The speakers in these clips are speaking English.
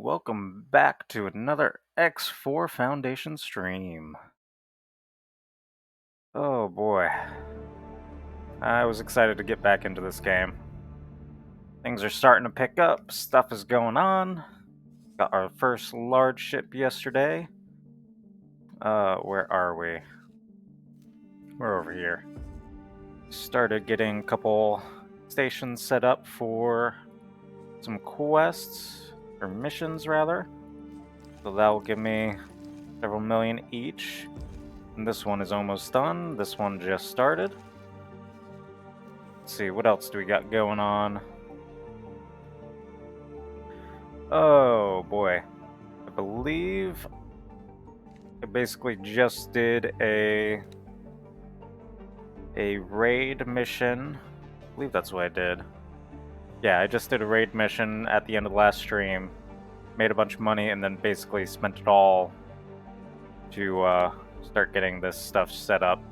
welcome back to another X4 Foundation stream. Oh boy, I was excited to get back into this game. Things are starting to pick up, stuff is going on. Got our first large ship yesterday. Where are we? We're over here. Started getting a couple stations set up for some quests, or missions rather. So that will give me several million each. And this one is almost done. This one just started. Let's see, what else do we got going on? Oh boy. I believe I basically just did a raid mission. I believe that's what I did. Yeah, I just did a raid mission at the end of the last stream. Made a bunch of money and then basically spent it all to start getting this stuff set up.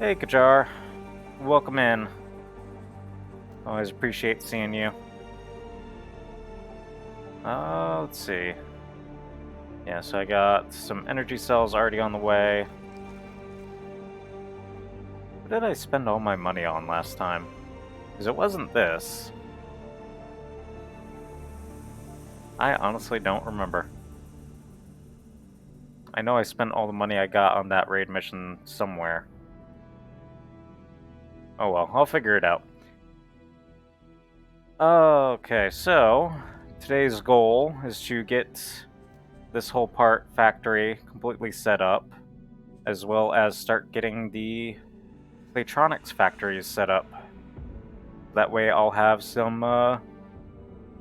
Hey Kajar, welcome in. Always appreciate seeing you. Let's see. Yeah, so I got some energy cells already on the way. What did I spend all my money on last time? Because it wasn't this. I honestly don't remember. I know I spent all the money I got on that raid mission somewhere. Oh well, I'll figure it out. Okay, so today's goal is to get this whole part factory completely set up, as well as start getting the Claytronics factories set up. That way I'll have some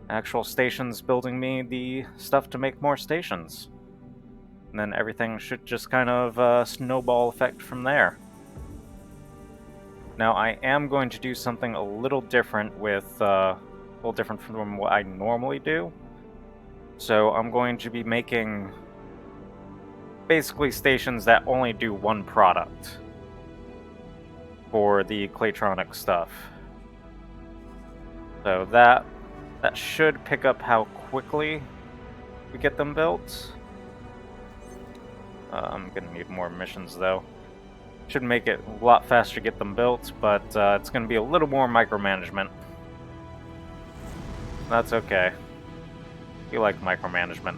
actual stations building me the stuff to make more stations. And then everything should just kind of snowball effect from there. Now I am going to do something a little different with, a little different from what I normally do. So I'm going to be making basically stations that only do one product for the Claytronics stuff. So that should pick up how quickly we get them built. I'm gonna need more missions though. Should make it a lot faster to get them built, but it's gonna be a little more micromanagement. That's okay. We like micromanagement.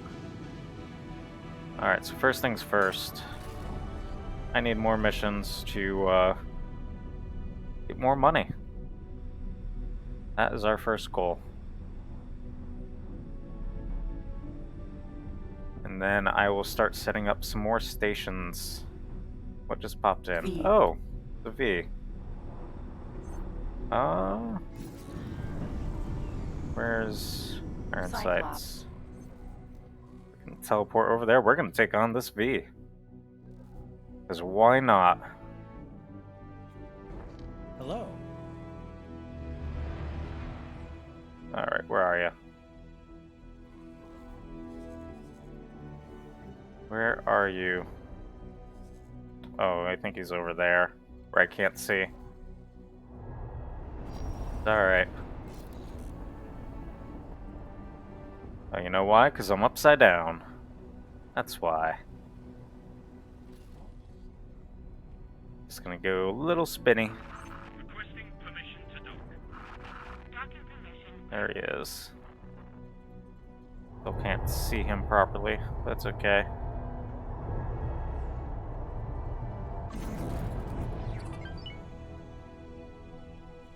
Alright, so first things first. I need more missions to get more money. That is our first goal. And then I will start setting up some more stations. What just popped in? V. Oh, the V. Where's Iron Sights? We can teleport over there. We're gonna take on this V. Because why not? Hello. Alright, where are you? Where are you? Oh, I think he's over there, where I can't see. Alright. Oh, you know why? Because I'm upside down. That's why. Just gonna go a little spinny. Requesting permission to dock. There he is. Still can't see him properly. That's okay.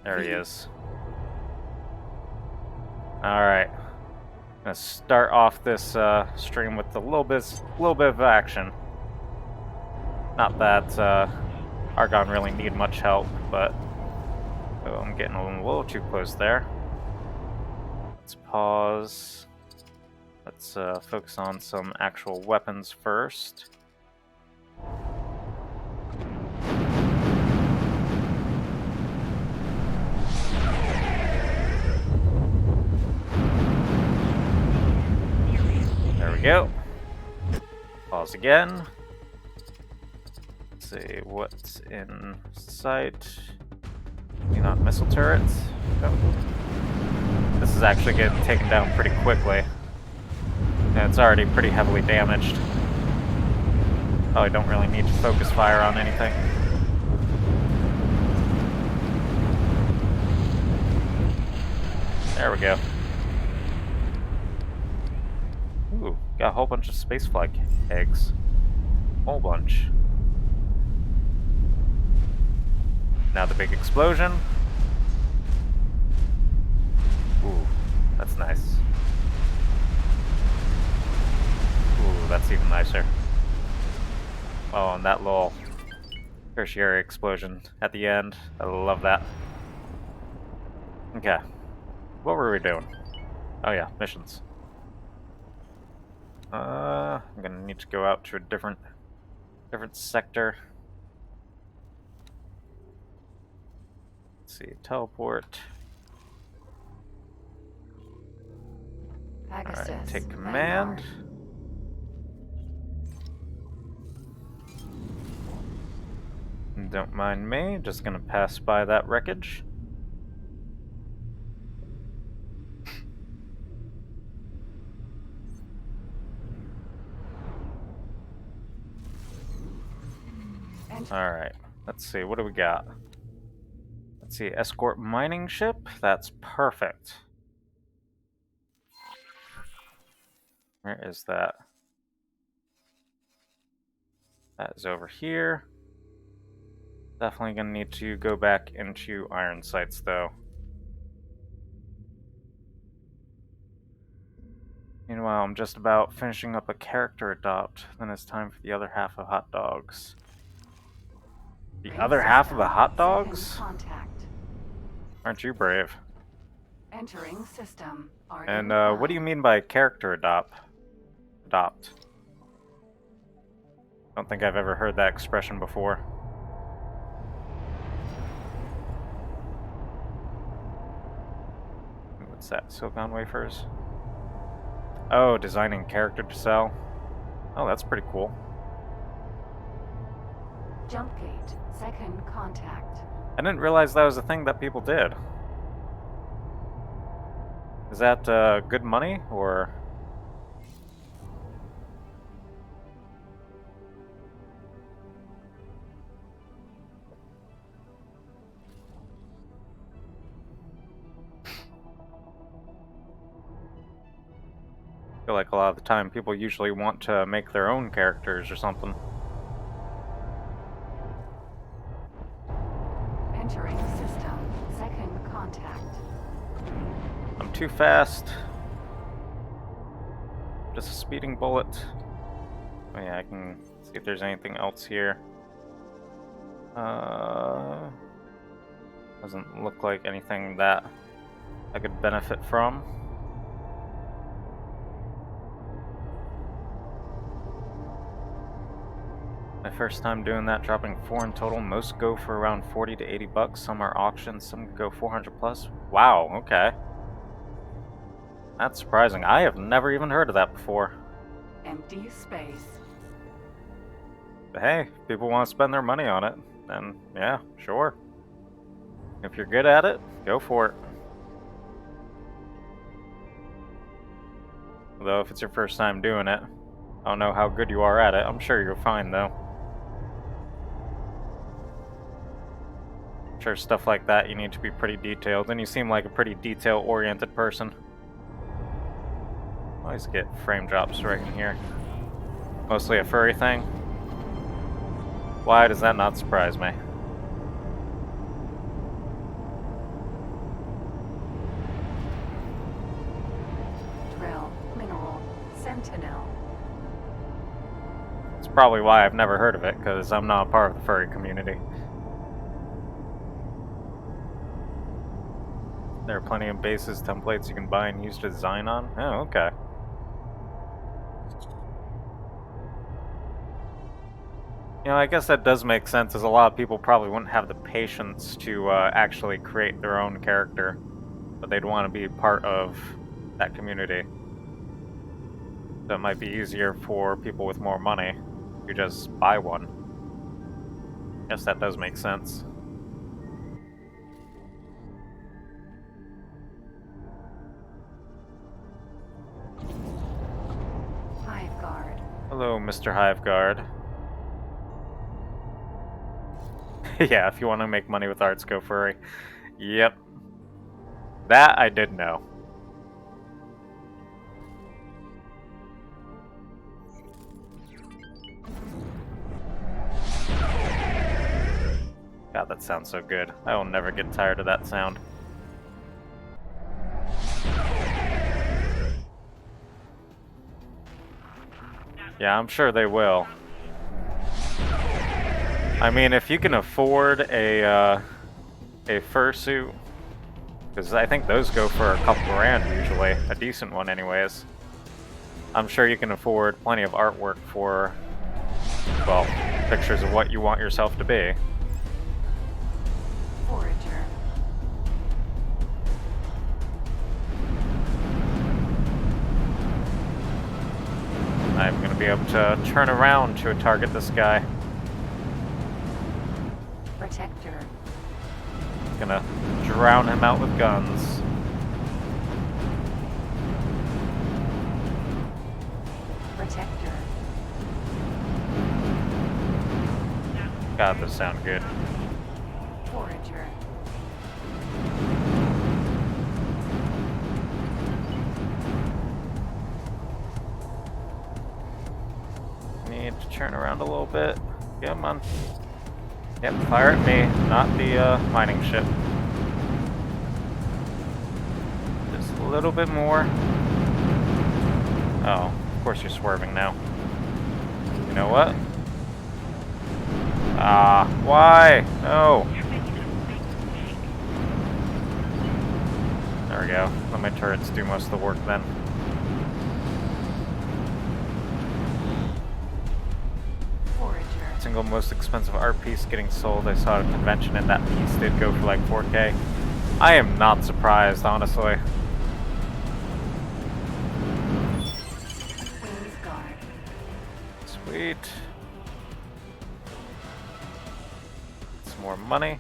There he is. Alright. Gonna start off this stream with a little bit of action. Not that Argon really need much help, but oh, I'm getting a little too close there. Let's pause. Let's focus on some actual weapons first. There we go. Pause again. Let's see what's in sight. Not missile turrets. Oh. this is actually getting taken down pretty quickly. And it's already pretty heavily damaged. Probably don't really need to focus fire on anything. There we go. Ooh, got a whole bunch of spacefly eggs. Whole bunch. Now the big explosion. Ooh, that's nice. Ooh, that's even nicer. Oh, and that little tertiary explosion at the end. I love that. Okay. What were we doing? Oh yeah, missions. I'm gonna need to go out to a different sector. Let's see, teleport. Pegasus, Alright, take Vanguard. command. Don't mind me, just gonna pass by that wreckage. Alright, let's see, what do we got? Let's see, escort mining ship? That's perfect. Where is that? That is over here. Definitely gonna need to go back into iron sights though. Meanwhile, I'm just about finishing up a character adopt. Then it's time for the other half of hot dogs. The other half of the hot dogs? Contact. Aren't you brave? Entering system. And what do you mean by character adopt? Adopt. Don't think I've ever heard that expression before. What's that? Silicon wafers? Oh, designing character to sell. Oh, that's pretty cool. Jump gate. Second contact. I didn't realize that was a thing that people did. Is that good money, or...? I feel like a lot of the time people usually want to make their own characters or something. Entering system. Second contact. I'm too fast. Just a speeding bullet. Oh yeah, I can see if there's anything else here. Doesn't look like anything that I could benefit from. My first time doing that, dropping 4 in total. Most go for around 40 to 80 bucks. Some are auctions, some go 400 plus. Wow, okay. That's surprising. I have never even heard of that before. Empty space. But hey, if people want to spend their money on it, then yeah, sure. If you're good at it, go for it. Although if it's your first time doing it, I don't know how good you are at it. I'm sure you're fine though. I'm sure stuff like that you need to be pretty detailed, and you seem like a pretty detail-oriented person. I always get frame drops right in here. Mostly a furry thing. Why does that not surprise me? Drill. Mineral. Sentinel. It's probably why I've never heard of it, because I'm not a part of the furry community. There are plenty of bases, templates you can buy and use to design on. Oh, okay. You know, I guess that does make sense, as a lot of people probably wouldn't have the patience to actually create their own character, but they'd want to be part of that community. So it might be easier for people with more money to just buy one. Guess that does make sense. Hello, Mr. Hive Guard. Yeah, if you want to make money with arts, go furry. Yep. That I did know. God, that sounds so good. I will never get tired of that sound. Yeah, I'm sure they will. I mean, if you can afford a fursuit, because I think those go for a couple grand usually, a decent one anyways. I'm sure you can afford plenty of artwork for, well, pictures of what you want yourself to be. Forager. I'm gonna be able to turn around to target this guy. Protector. Gonna drown him out with guns. Protector. God, this sound good. Forager. Need to turn around a little bit. Come on. Yep, fire at me, not the mining ship. Just a little bit more. Oh, of course you're swerving now. You know what? Ah, why? No. There we go. Let my turrets do most of the work then. Forager. Single most expensive art piece getting sold. I saw at a convention and that piece did go for like 4K. I am not surprised, honestly. Queen's Guard. Sweet. Some more money.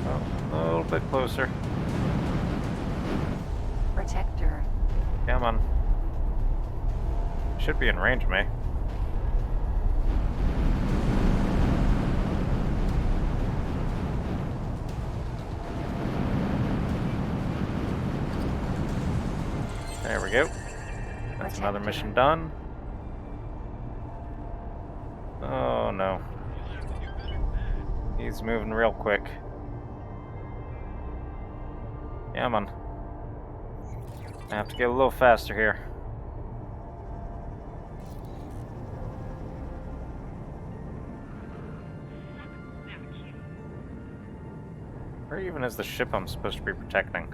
Oh, a little bit closer. Protector. Come on. Should be in range of me. There we go. That's another mission done. Oh no. He's moving real quick. Yeah, man. I have to get a little faster here. Where even is the ship I'm supposed to be protecting?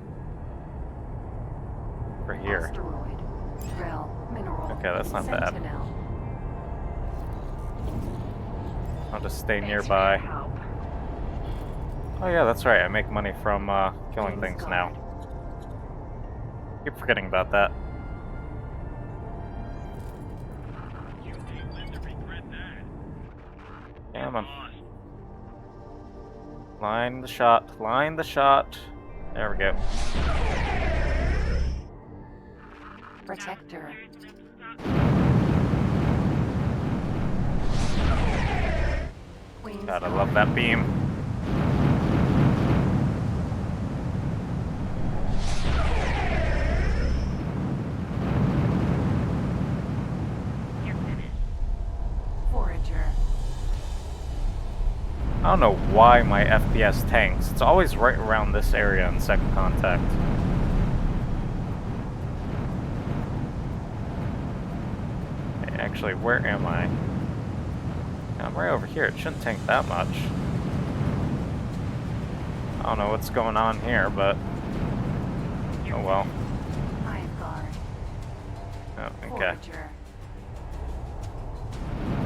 For here. Asteroid. Drill. Mineral. Okay, that's not bad. Sentinel. I'll just stay Thanks for nearby. your help. Oh yeah, that's right. I make money from killing Queen's things Guard. now. Keep forgetting about that. You may live to regret that. Yeah, man. Lost. Line the shot. Line the shot. There we go. Protector. Queen's God, I Guard. love that beam. Forager. I don't know why my FPS tanks. It's always right around this area in second contact. Hey, actually, where am I? I'm right over here. It shouldn't tank that much. I don't know what's going on here, but oh well. Hive Guard. Oh, okay. Forager.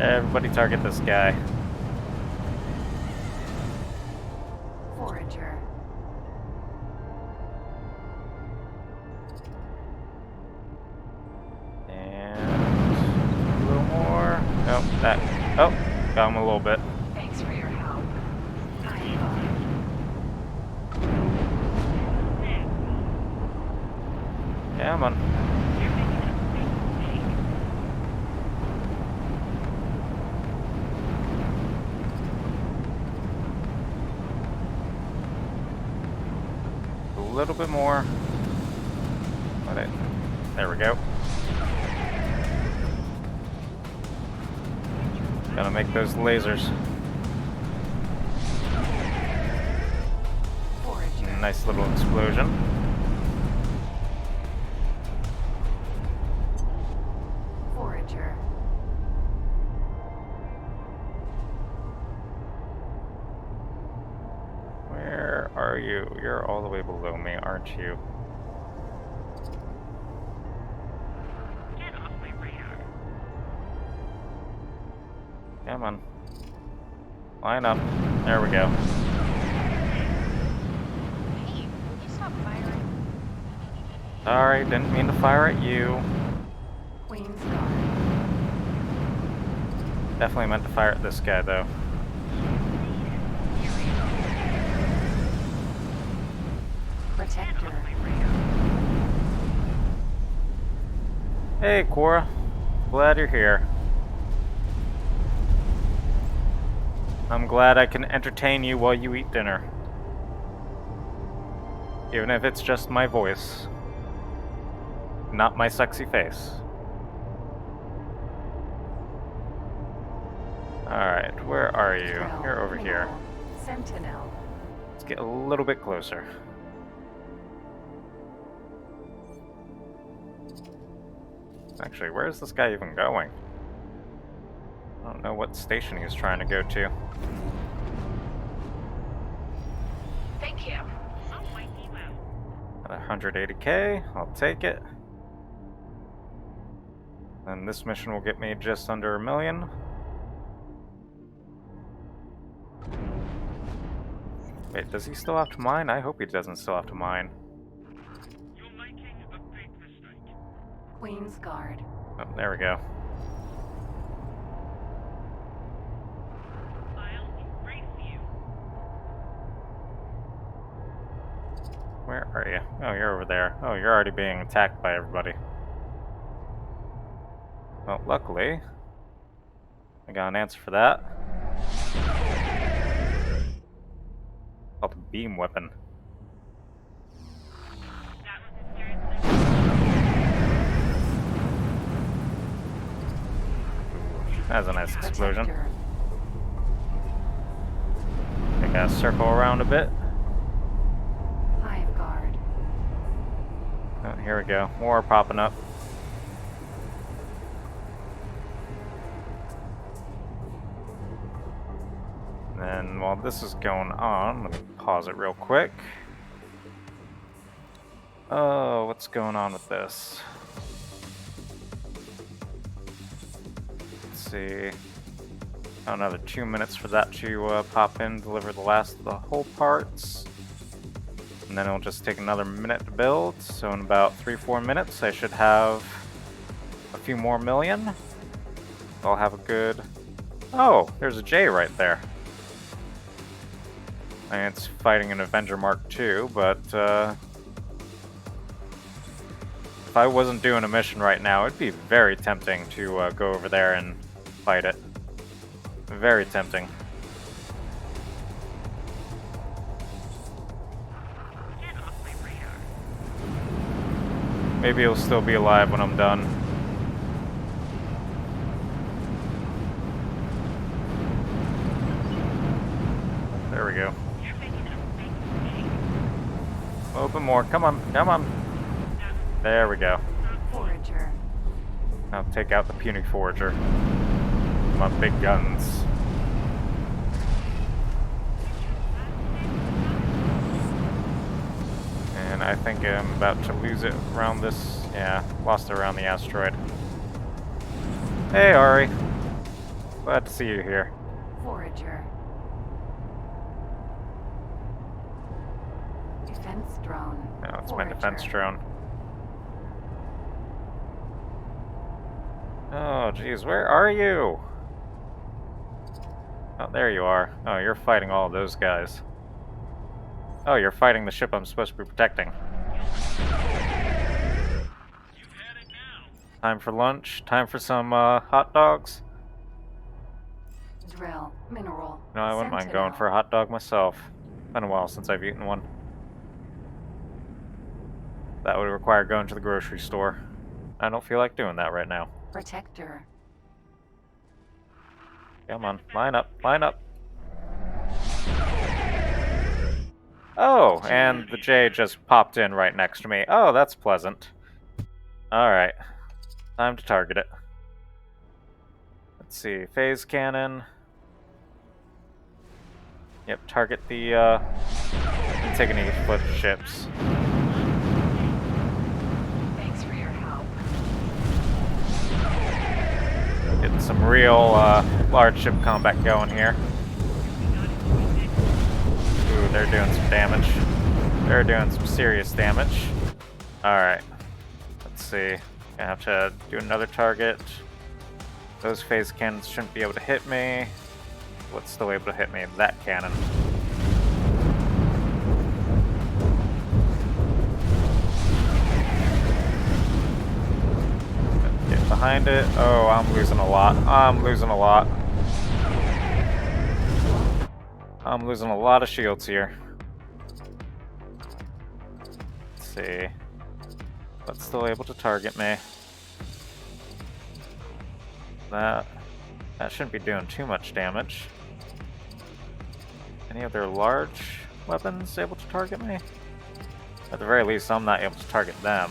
Everybody target this guy. Forager. And a little more. Oh, that. Oh, got him a little bit. Thanks for your help. Come on. You're making a big mistake. A little bit more. Let it. There we go. Gotta make those lasers. Forager. Nice little explosion. Forager. Where are you? You're all the way below me, aren't you? Get off my radar. Come on. Line up. There we go. Hey, will you stop firing? Sorry, didn't mean to fire at you. Queen's Guard. Definitely meant to fire at this guy, though. Protector. Hey, Cora. Glad you're here. I'm glad I can entertain you while you eat dinner. Even if it's just my voice. Not my sexy face. Alright, where are you? Drill. You're over here. Mineral. Sentinel. Let's get a little bit closer. Actually, where is this guy even going? I don't know what station he's trying to go to. Thank you. I'll wipe you out. At 180k, I'll take it. And this mission will get me just under 1 million. Wait, does he still have to mine? I hope he doesn't still have to mine. You're making a big mistake. Queen's Guard. Oh, there we go. I'll erase you. Where are you? Oh, you're over there. Oh, you're already being attacked by everybody. Well, luckily, I got an answer for that. Called a beam weapon. That was a serious mistake. That's a nice explosion. Protector. I gotta circle around a bit. Hive Guard. Oh, here we go. More popping up. And then while this is going on, let me pause it real quick. Oh, what's going on with this? Let's see. Another 2 minutes for that to pop in, deliver the last of the hull parts. And then it'll just take another minute to build. So in about 3-4 minutes, I should have a few more million. I'll have a good... Oh, there's a J right there. And it's fighting an Avenger Mark II, but if I wasn't doing a mission right now, it'd be very tempting to go over there and fight it. Very tempting. Get off my radar. Maybe he'll still be alive when I'm done. There we go. You're making a big mistake. A little bit more. Come on, come on. There we go. Forager. Now take out the puny forager. My big guns. And I think I'm about to lose it around this. Yeah, lost it around the asteroid. Hey, Ari. Glad to see you here. Forager. Defense drone. Now it's my defense Forager. drone. Oh, geez, where are you? Oh, there you are. Oh, you're fighting all of those guys. Oh, you're fighting the ship I'm supposed to be protecting. Time for lunch. Time for some hot dogs. Drill. Mineral. No, I wouldn't mind going for a hot dog myself. Been a while since I've eaten one. That would require going to the grocery store. I don't feel like doing that right now. Protector. Come on, line up, line up. Oh, and the J just popped in right next to me. Oh, that's pleasant. Alright. Time to target it. Let's see, phase cannon. Yep, target the Antigone foot ships. Thanks for your help. Getting some real large ship combat going here. Ooh, they're doing some damage. They're doing some serious damage. Alright. Let's see. Gonna have to do another target. Those phase cannons shouldn't be able to hit me. What's still able to hit me? That cannon. Get behind it. Oh, I'm losing a lot. I'm losing a lot. I'm losing a lot of shields here. Let's see. That's still able to target me. That shouldn't be doing too much damage. Any other large weapons able to target me? At the very least, I'm not able to target them.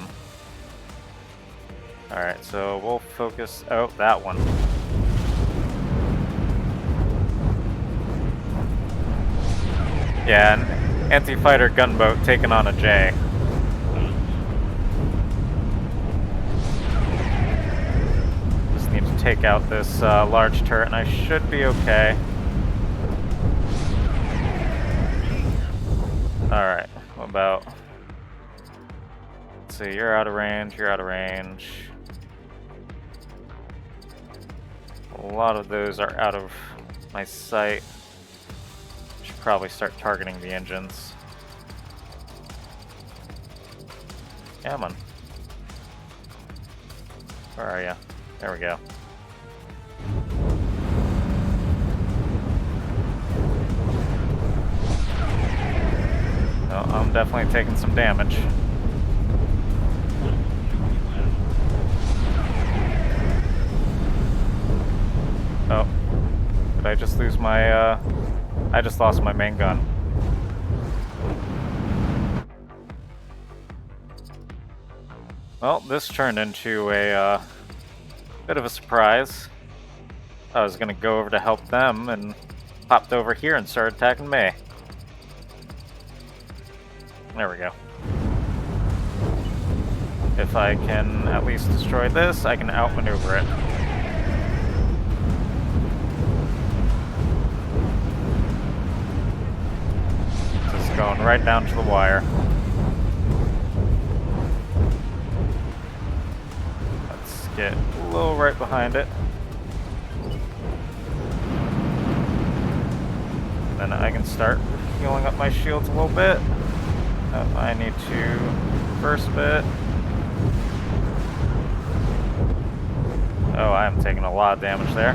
Alright, so we'll focus... Oh, that one. Yeah, an anti-fighter gunboat taking on a J. Just need to take out this large turret and I should be okay. Alright, what about... Let's see, you're out of range, you're out of range. A lot of those are out of my sight. Should probably start targeting the engines. Come on. Where are you? There we go. No, I'm definitely taking some damage. Oh. Did I just lose my, I just lost my main gun. Well, this turned into a, bit of a surprise. I was gonna go over to help them and popped over here and started attacking me. There we go. If I can at least destroy this, I can outmaneuver it. Just going right down to the wire. Let's get a little right behind it. Then I can start healing up my shields a little bit. I need to reverse a bit. Oh, I am taking a lot of damage there.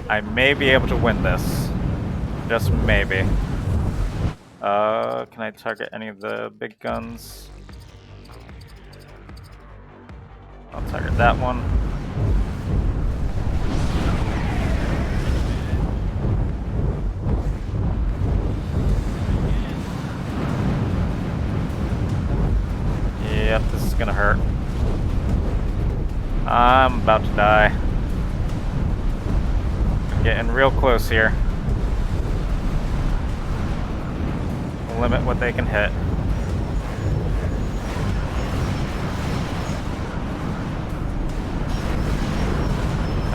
I may be able to win this. Just maybe. Can I target any of the big guns? I'll target that one. Yep, this is gonna hurt. I'm about to die. Getting real close here. Limit what they can hit.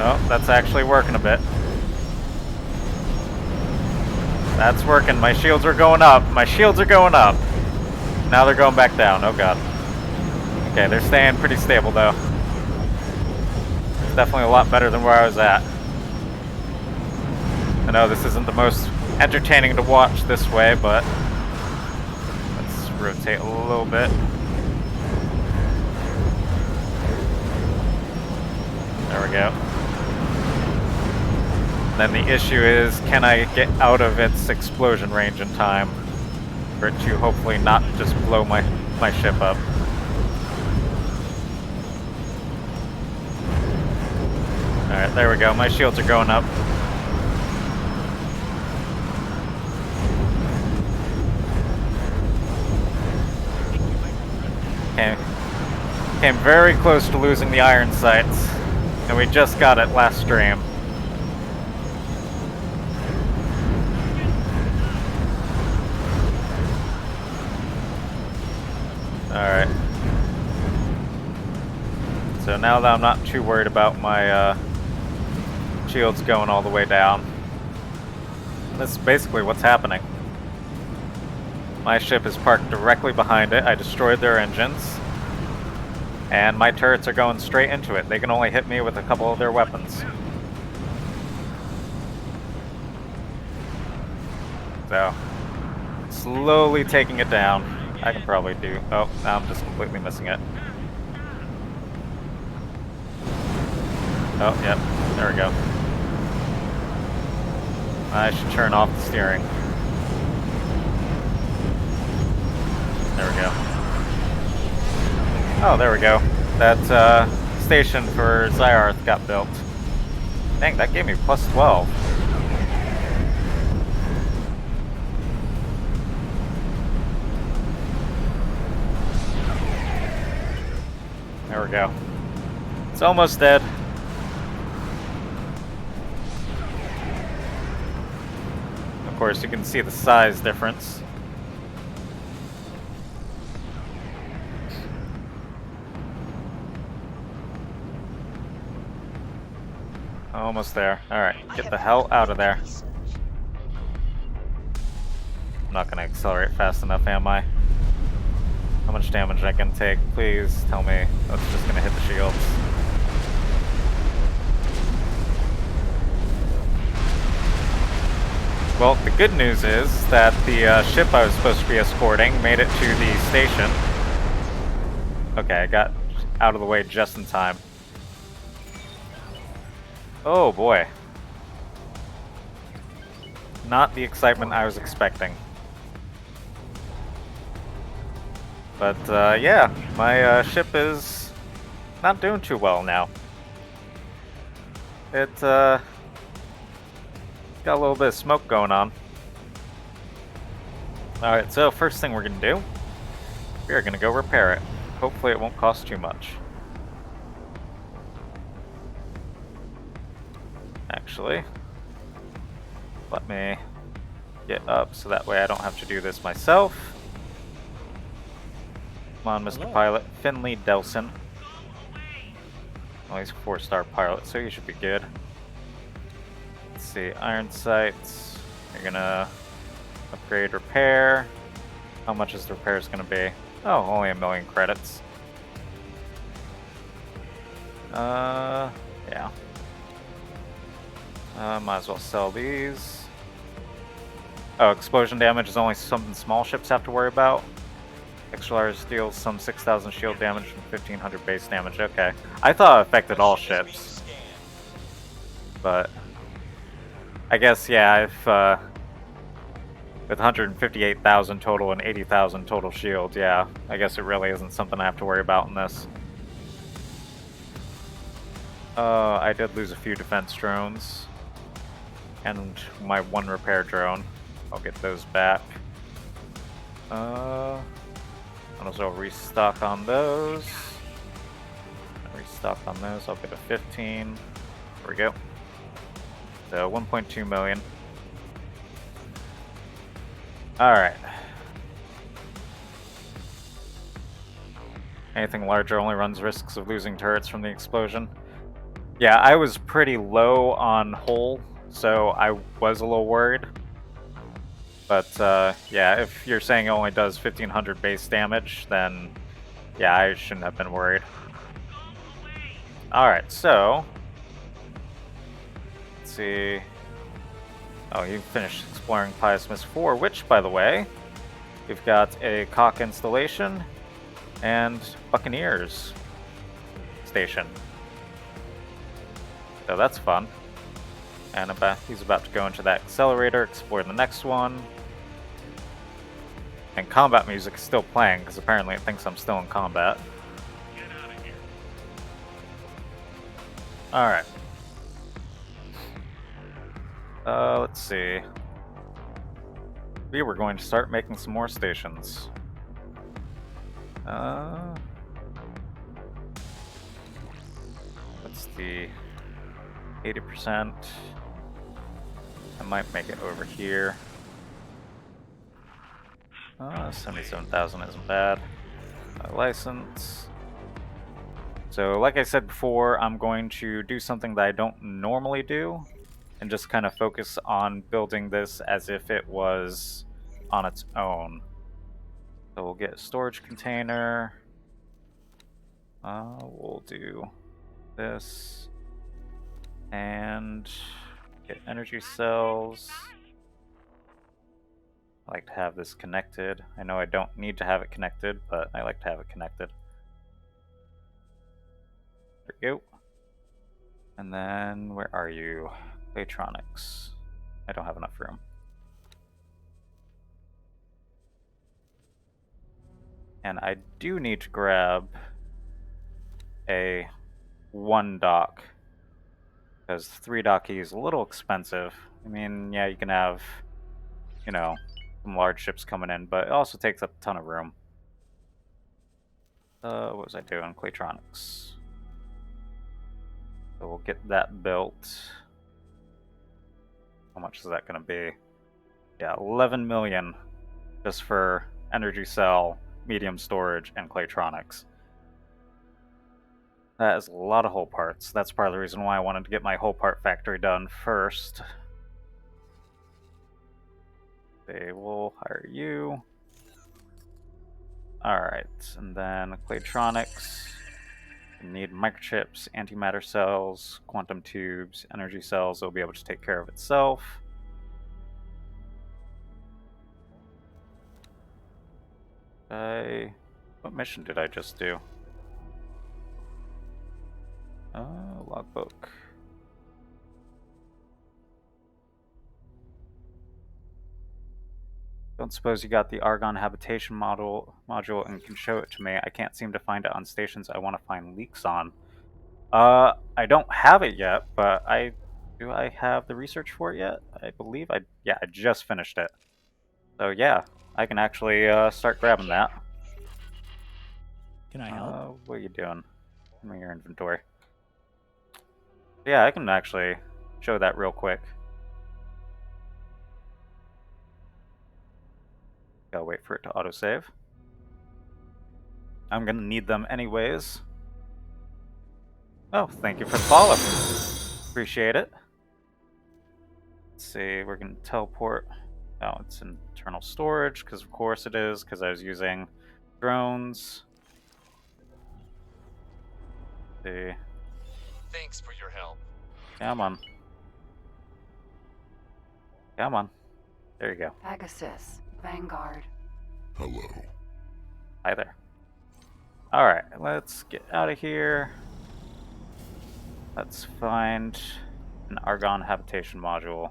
Oh, that's actually working a bit. That's working. My shields are going up. My shields are going up. Now they're going back down. Oh god. Okay, they're staying pretty stable though. It's definitely a lot better than where I was at. I know this isn't the most entertaining to watch this way, but that's rotate a little bit. There we go. Then the issue is, can I get out of its explosion range in time for it to hopefully not just blow my ship up. Alright, there we go. My shields are going up. Came very close to losing the iron sights, and we just got it last stream. Alright. So now that I'm not too worried about my shields going all the way down, this is basically what's happening. My ship is parked directly behind it. I destroyed their engines. And my turrets are going straight into it. They can only hit me with a couple of their weapons. So, slowly taking it down. I can probably do... Oh, now I'm just completely missing it. Oh, yep. There we go. I should turn off the steering. There we go. Oh, there we go. That station for Zyarth got built. Dang, that gave me plus 12. There we go. It's almost dead. Of course, you can see the size difference. Almost there. Alright, get the hell out of there. I'm not gonna accelerate fast enough, am I? How much damage I can take? Please tell me that's just gonna hit the shields. Well, the good news is that the ship I was supposed to be escorting made it to the station. Okay, I got out of the way just in time. Oh boy. Not the excitement I was expecting. But yeah, my ship is not doing too well now. It got a little bit of smoke going on. Alright, so first thing we're gonna do, we are gonna go repair it. Hopefully it won't cost too much. Actually, let me get up so that way I don't have to do this myself. Come on, Mr. Pilot. Finley Delson. Well, he's a 4-star pilot, so he should be good. Let's see, iron sights. You're gonna upgrade repair. How much is the repairs gonna be? Oh, only 1 million credits. Yeah. Might as well sell these. Oh, explosion damage is only something small ships have to worry about. Extra large deals some 6,000 shield damage and 1,500 base damage. Okay. I thought it affected all ships. But I guess, yeah, if with 158,000 total and 80,000 total shield, yeah, I guess it really isn't something I have to worry about in this. I did lose a few defense drones. And my 1 repair drone. I'll get those back. Might as well restock on those. Restock on those, I'll get a 15. There we go. So 1.2 million. Alright. Anything larger only runs risks of losing turrets from the explosion. Yeah, I was pretty low on hull, so I was a little worried. But yeah, if you're saying it only does 1,500 base damage, then yeah, I shouldn't have been worried. Alright, so let's see. Oh, you finished exploring Pius Miss 4, which, by the way, We've got a Cock installation and Buccaneers station. So that's fun. And he's about to go into that accelerator, explore the next one. And combat music is still playing, because apparently it thinks I'm still in combat. Get out of here. Alright. Let's see. We were going to start making some more stations. What's the 80%? I might make it over here. 77,000 isn't bad. License. So, like I said before, I'm going to do something that I don't normally do, and just kind of focus on building this as if it was on its own. So we'll get a storage container. We'll do this. And get energy cells. I like to have this connected. I know I don't need to have it connected, but I like to have it connected. There we go. And then, where are you? Playtronics. I don't have enough room. And I do need to grab a 1 dock, because 3 docky is a little expensive. I mean, yeah, you can have, you know, some large ships coming in, but it also takes up a ton of room. What was I doing? Claytronics. So we'll get that built. How much is that going to be? Yeah, 11 million just for energy cell, medium storage, and Claytronics. That is a lot of hull parts. That's part of the reason why I wanted to get my hull part factory done first. They will hire you. Alright, and then Claytronics. You need microchips, antimatter cells, quantum tubes, energy cells. It'll be able to take care of itself. What mission did I just do? Logbook. Don't suppose you got the Argon habitation module and can show it to me. I can't seem to find it on stations I want to find leaks on. I don't have it yet, but do I have the research for it yet? I believe I just finished it. So yeah, I can actually start grabbing that. Can I help? What are you doing? Give me your inventory. Yeah, I can actually show that real quick. Gotta wait for it to autosave. I'm gonna need them anyways. Oh, thank you for the follow. Appreciate it. Let's see, we're gonna teleport. Oh, it's internal storage, because of course it is, because I was using drones. Let's see. Thanks for your help. Come on. Come on. There you go. Pegasus. Vanguard. Hello. Hi there. Alright, let's get out of here. Let's find an Argon habitation module.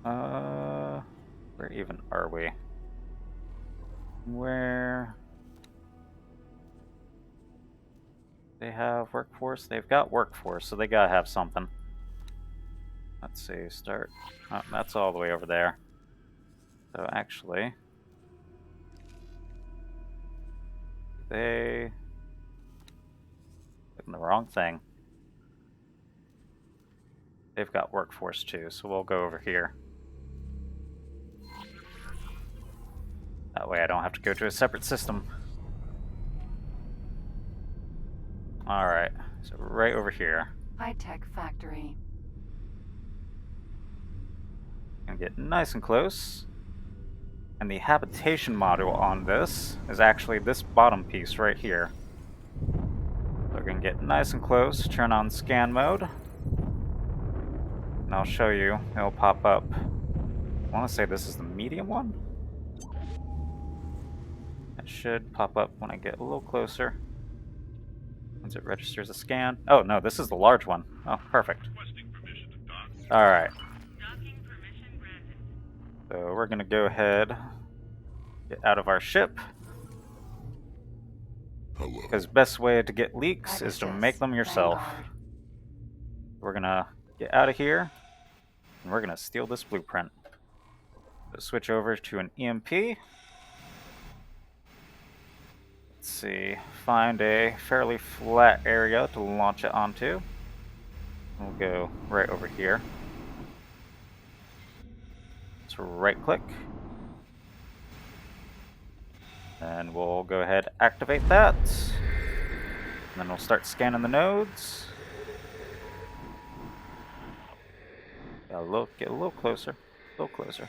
Where even are we? Where... They have workforce? They've got workforce, so they gotta have something. Let's see, start. Oh, that's all the way over there. So actually, they did the wrong thing. They've got workforce too, so we'll go over here. That way I don't have to go to a separate system. Alright, so right over here. High-tech factory. Gonna get nice and close. And the habitation module on this is actually this bottom piece right here. So we're gonna get nice and close, turn on scan mode. And I'll show you, it'll pop up I want to say this is the medium one. It should pop up when I get a little closer. Once it registers a scan. Oh, no, this is the large one. Oh, perfect. Alright. Docking permission granted. So we're going to go ahead, get out of our ship. Hello. Because best way to get leaks is to Pegasus, make them yourself. Vanguard. We're going to get out of here, and we're going to steal this blueprint. So switch over to an EMP. Let's see, find a fairly flat area to launch it onto. We'll go right over here. So right click. And we'll go ahead and activate that. And then we'll start scanning the nodes. Get a little closer. A little closer.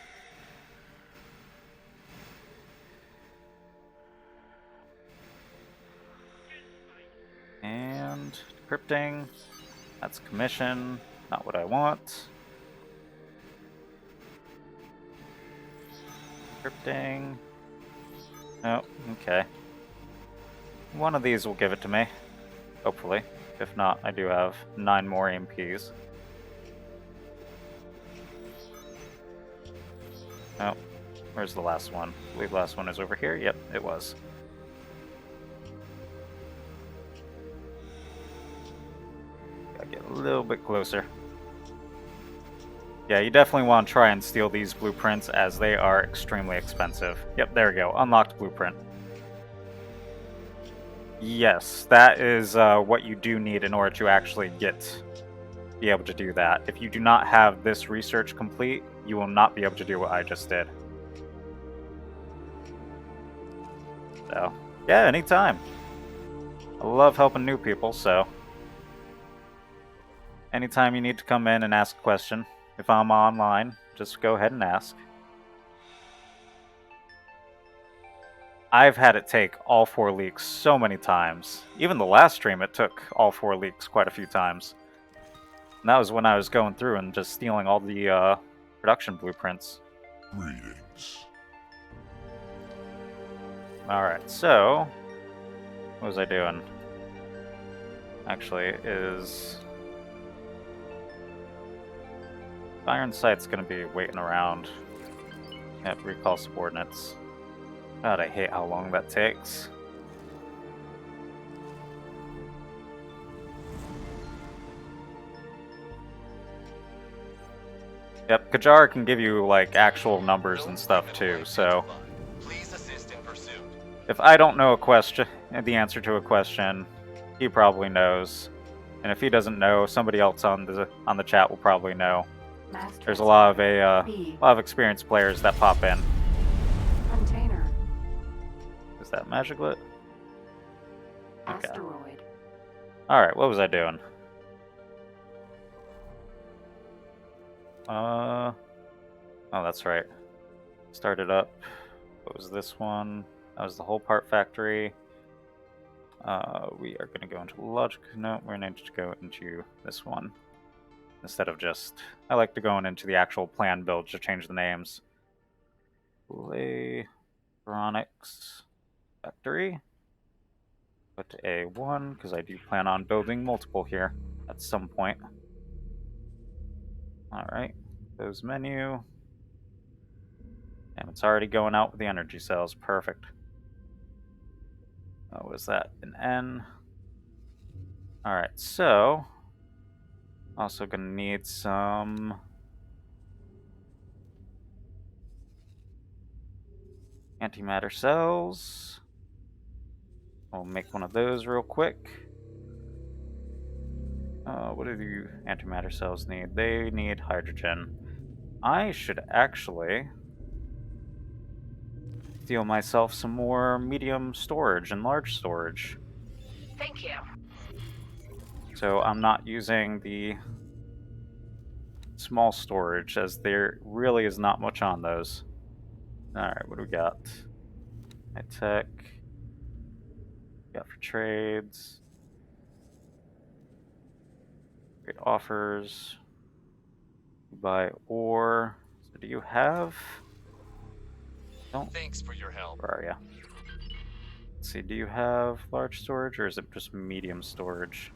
And decrypting. That's commission. Not what I want. Decrypting. Oh, okay. One of these will give it to me. Hopefully. If not, I do have 9 more EMPs. Oh, where's the last one? I believe the last one is over here. Yep, it was. Gotta get a little bit closer. Yeah, you definitely want to try and steal these blueprints as they are extremely expensive. Yep, there we go. Unlocked blueprint. Yes, that is what you do need in order to actually be able to do that. If you do not have this research complete, you will not be able to do what I just did. So, yeah, anytime. I love helping new people, so anytime you need to come in and ask a question, if I'm online, just go ahead and ask. I've had it take all 4 leaks so many times. Even the last stream, it took all 4 leaks quite a few times. And that was when I was going through and just stealing all the production blueprints. Greetings. Alright, so what was I doing? Actually, is Iron Sight's gonna be waiting around at recall subordinates. God, I hate how long that takes. Yep, Kajar can give you like actual numbers and stuff too, so Please assist in pursuit. if I don't know a question, the answer to a question, he probably knows. And if he doesn't know, somebody else on the chat will probably know. Mass There's a lot of B. experienced players that pop in. Container. Is that Magiclet? Okay. Asteroid. Alright, what was I doing? Oh, that's right. Started up. What was this one? That was the whole part factory. We are going to go into logic. No, we're going to go into this one. Instead of just... I like to go into the actual plan build to change the names. Electronics Factory. Put A1, because I do plan on building multiple here at some point. Alright, close menu. And it's already going out with the energy cells. Perfect. Oh, was that an N? Alright, so... Also gonna need some... antimatter cells. We'll make one of those real quick. What do the antimatter cells need? They need hydrogen. I should actually steal myself some more medium storage and large storage. Thank you. So I'm not using the small storage, as there really is not much on those. Alright, what do we got? High tech. Got for trades. Great offers. Buy ore. So Do you have... Don't... Thanks for your help. Where are you? Let's see, do you have large storage, or is it just medium storage?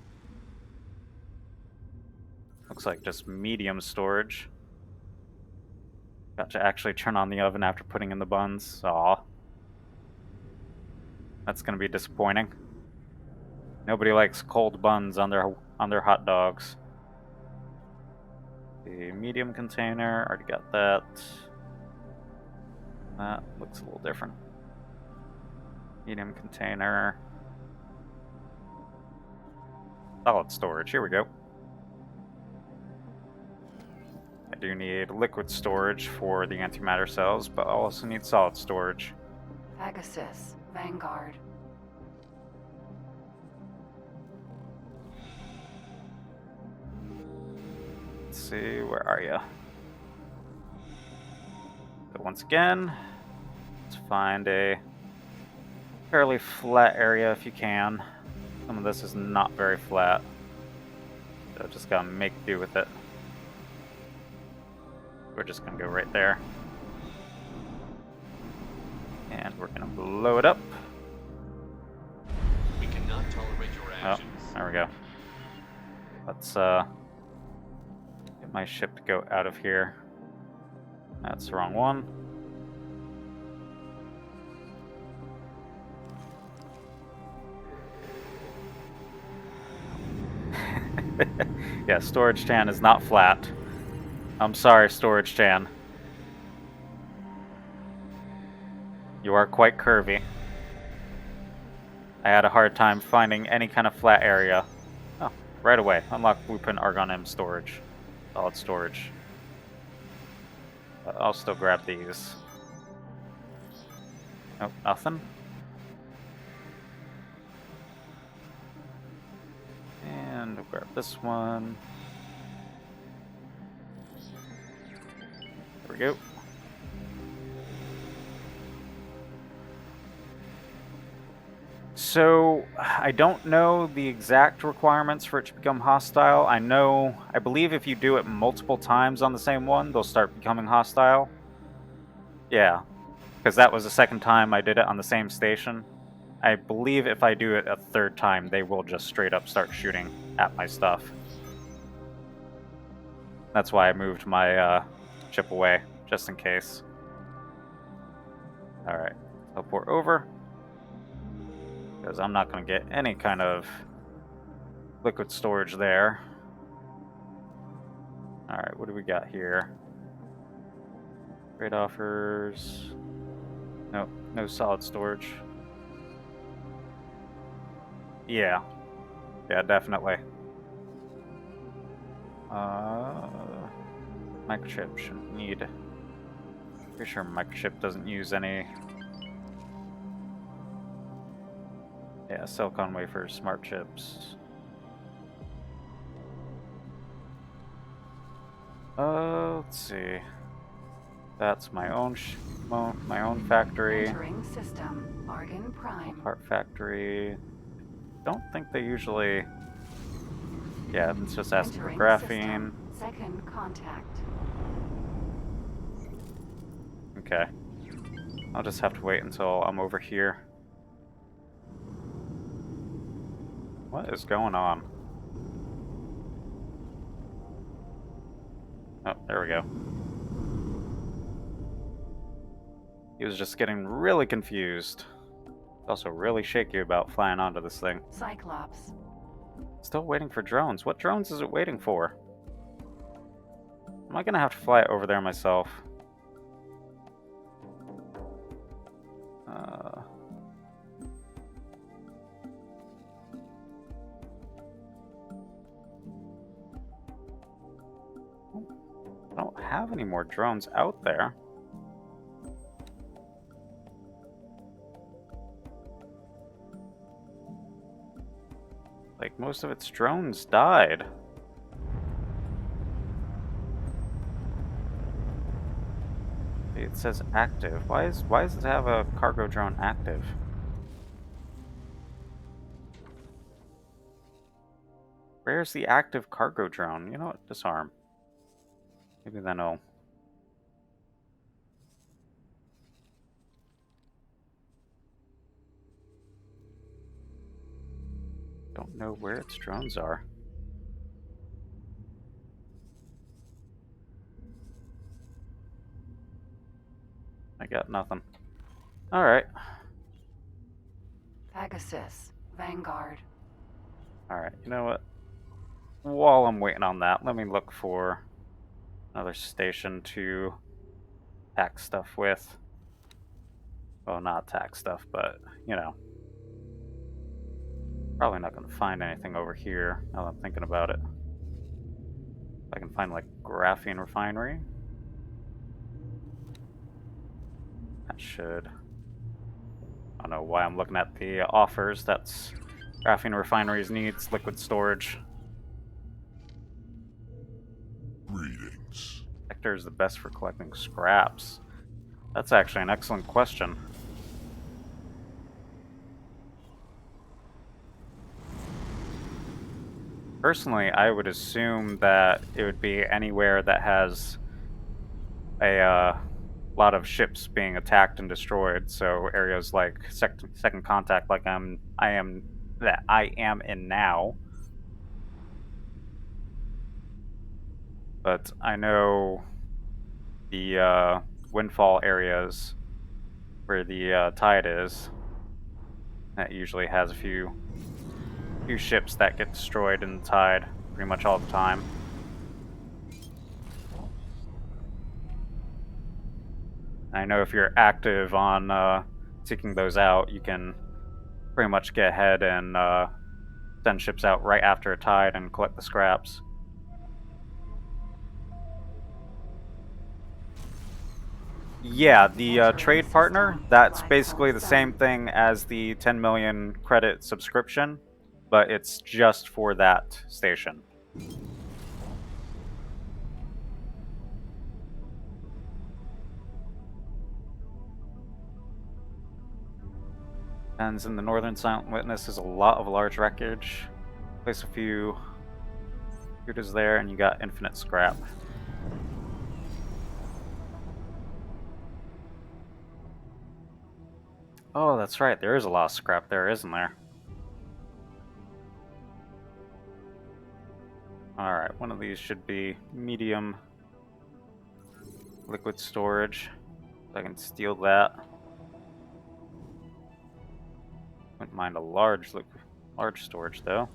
Looks like just medium storage. Got to actually turn on the oven after putting in the buns. Aw. That's gonna be disappointing. Nobody likes cold buns on their hot dogs. The medium container, already got that. That looks a little different. Medium container. Solid storage, here we go. I do need liquid storage for the antimatter cells, but I also need solid storage. Pegasus. Vanguard. Let's see, where are you? So once again, let's find a fairly flat area if you can. Some of this is not very flat, so just gotta make do with it. We're just gonna go right there. And we're gonna blow it up. We cannot tolerate your Oh, actions. there we go. Let's get my ship to go out of here. That's the wrong one. Yeah, Storage Chan is not flat. I'm sorry, Storage Chan. You are quite curvy. I had a hard time finding any kind of flat area. Oh, right away. Unlock Blueprint Argon M storage. Solid storage. I'll still grab these. Nope, nothing. And we'll grab this one. There we go. So, I don't know the exact requirements for it to become hostile. I believe if you do it multiple times on the same one, they'll start becoming hostile. Yeah, because that was the second time I did it on the same station. I believe if I do it a third time, they will just straight up start shooting at my stuff. That's why I moved my ship away, just in case. Alright, teleport over. Because I'm not going to get any kind of liquid storage there. Alright, what do we got here? Trade offers. Nope, no solid storage. Yeah. Yeah, definitely. Microchip shouldn't need... Pretty sure microchip doesn't use any... Yeah, silicon wafers, smart chips. Let's see. That's my own my own factory. Entering system. Argon Prime. Part factory. Don't think they usually. Yeah, it's just asking for Entering graphene. system. Second contact. Okay. I'll just have to wait until I'm over here. What is going on? Oh, there we go. He was just getting really confused. Also really shaky about flying onto this thing. Cyclops. Still waiting for drones. What drones is it waiting for? Am I gonna have to fly over there myself? I don't have any more drones out there. Like, most of its drones died. It says active. Why does it have a cargo drone active? Where's the active cargo drone? You know what? Disarm. Maybe then I'll Don't know where its drones are. I got nothing. Alright. Pegasus, Vanguard. Alright, you know what? While I'm waiting on that, let me look for another station to attack stuff with. Well, not attack stuff, but, you know. Probably not going to find anything over here, now that I'm thinking about it. I can find, like, graphene refinery. That should... I don't know why I'm looking at the offers. That's... Graphene refineries needs liquid storage. Greetings. Sector is the best for collecting scraps. That's actually an excellent question. Personally, I would assume that it would be anywhere that has a lot of ships being attacked and destroyed. So areas like second contact, like I am in now. But I know the windfall areas where the tide is. That usually has a few ships that get destroyed in the tide pretty much all the time. I know if you're active on seeking those out, you can pretty much get ahead and send ships out right after a tide and collect the scraps. Yeah, the trade partner, that's basically the same thing as the 10 million credit subscription, but it's just for that station. And in the Northern Silent Witness is a lot of large wreckage. Place a few shooters there and you got infinite scrap. Oh, that's right, there is a lot of scrap there, isn't there? Alright, one of these should be medium liquid storage. So I can steal that. Wouldn't mind a large storage though.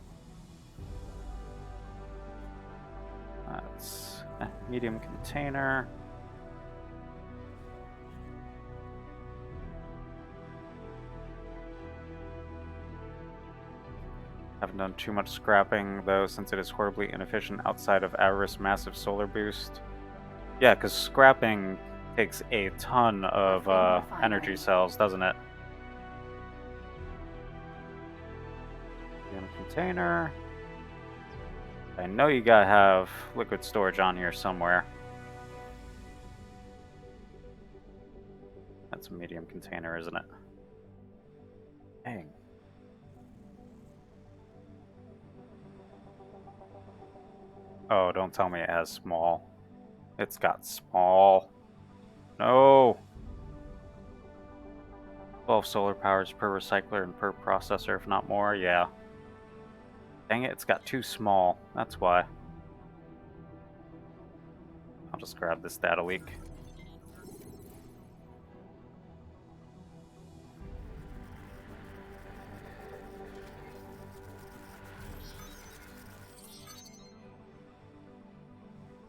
That's a medium container. Haven't done too much scrapping though, since it is horribly inefficient outside of Avarice Massive Solar Boost. Yeah, because scrapping takes a ton of energy cells, doesn't it? Container. I know you gotta have liquid storage on here somewhere. That's a medium container, isn't it? Dang. Oh, don't tell me it has small. It's got small. No! 12 solar powers per recycler and per processor, if not more, yeah. Dang it, it's got too small. That's why. I'll just grab this data leak.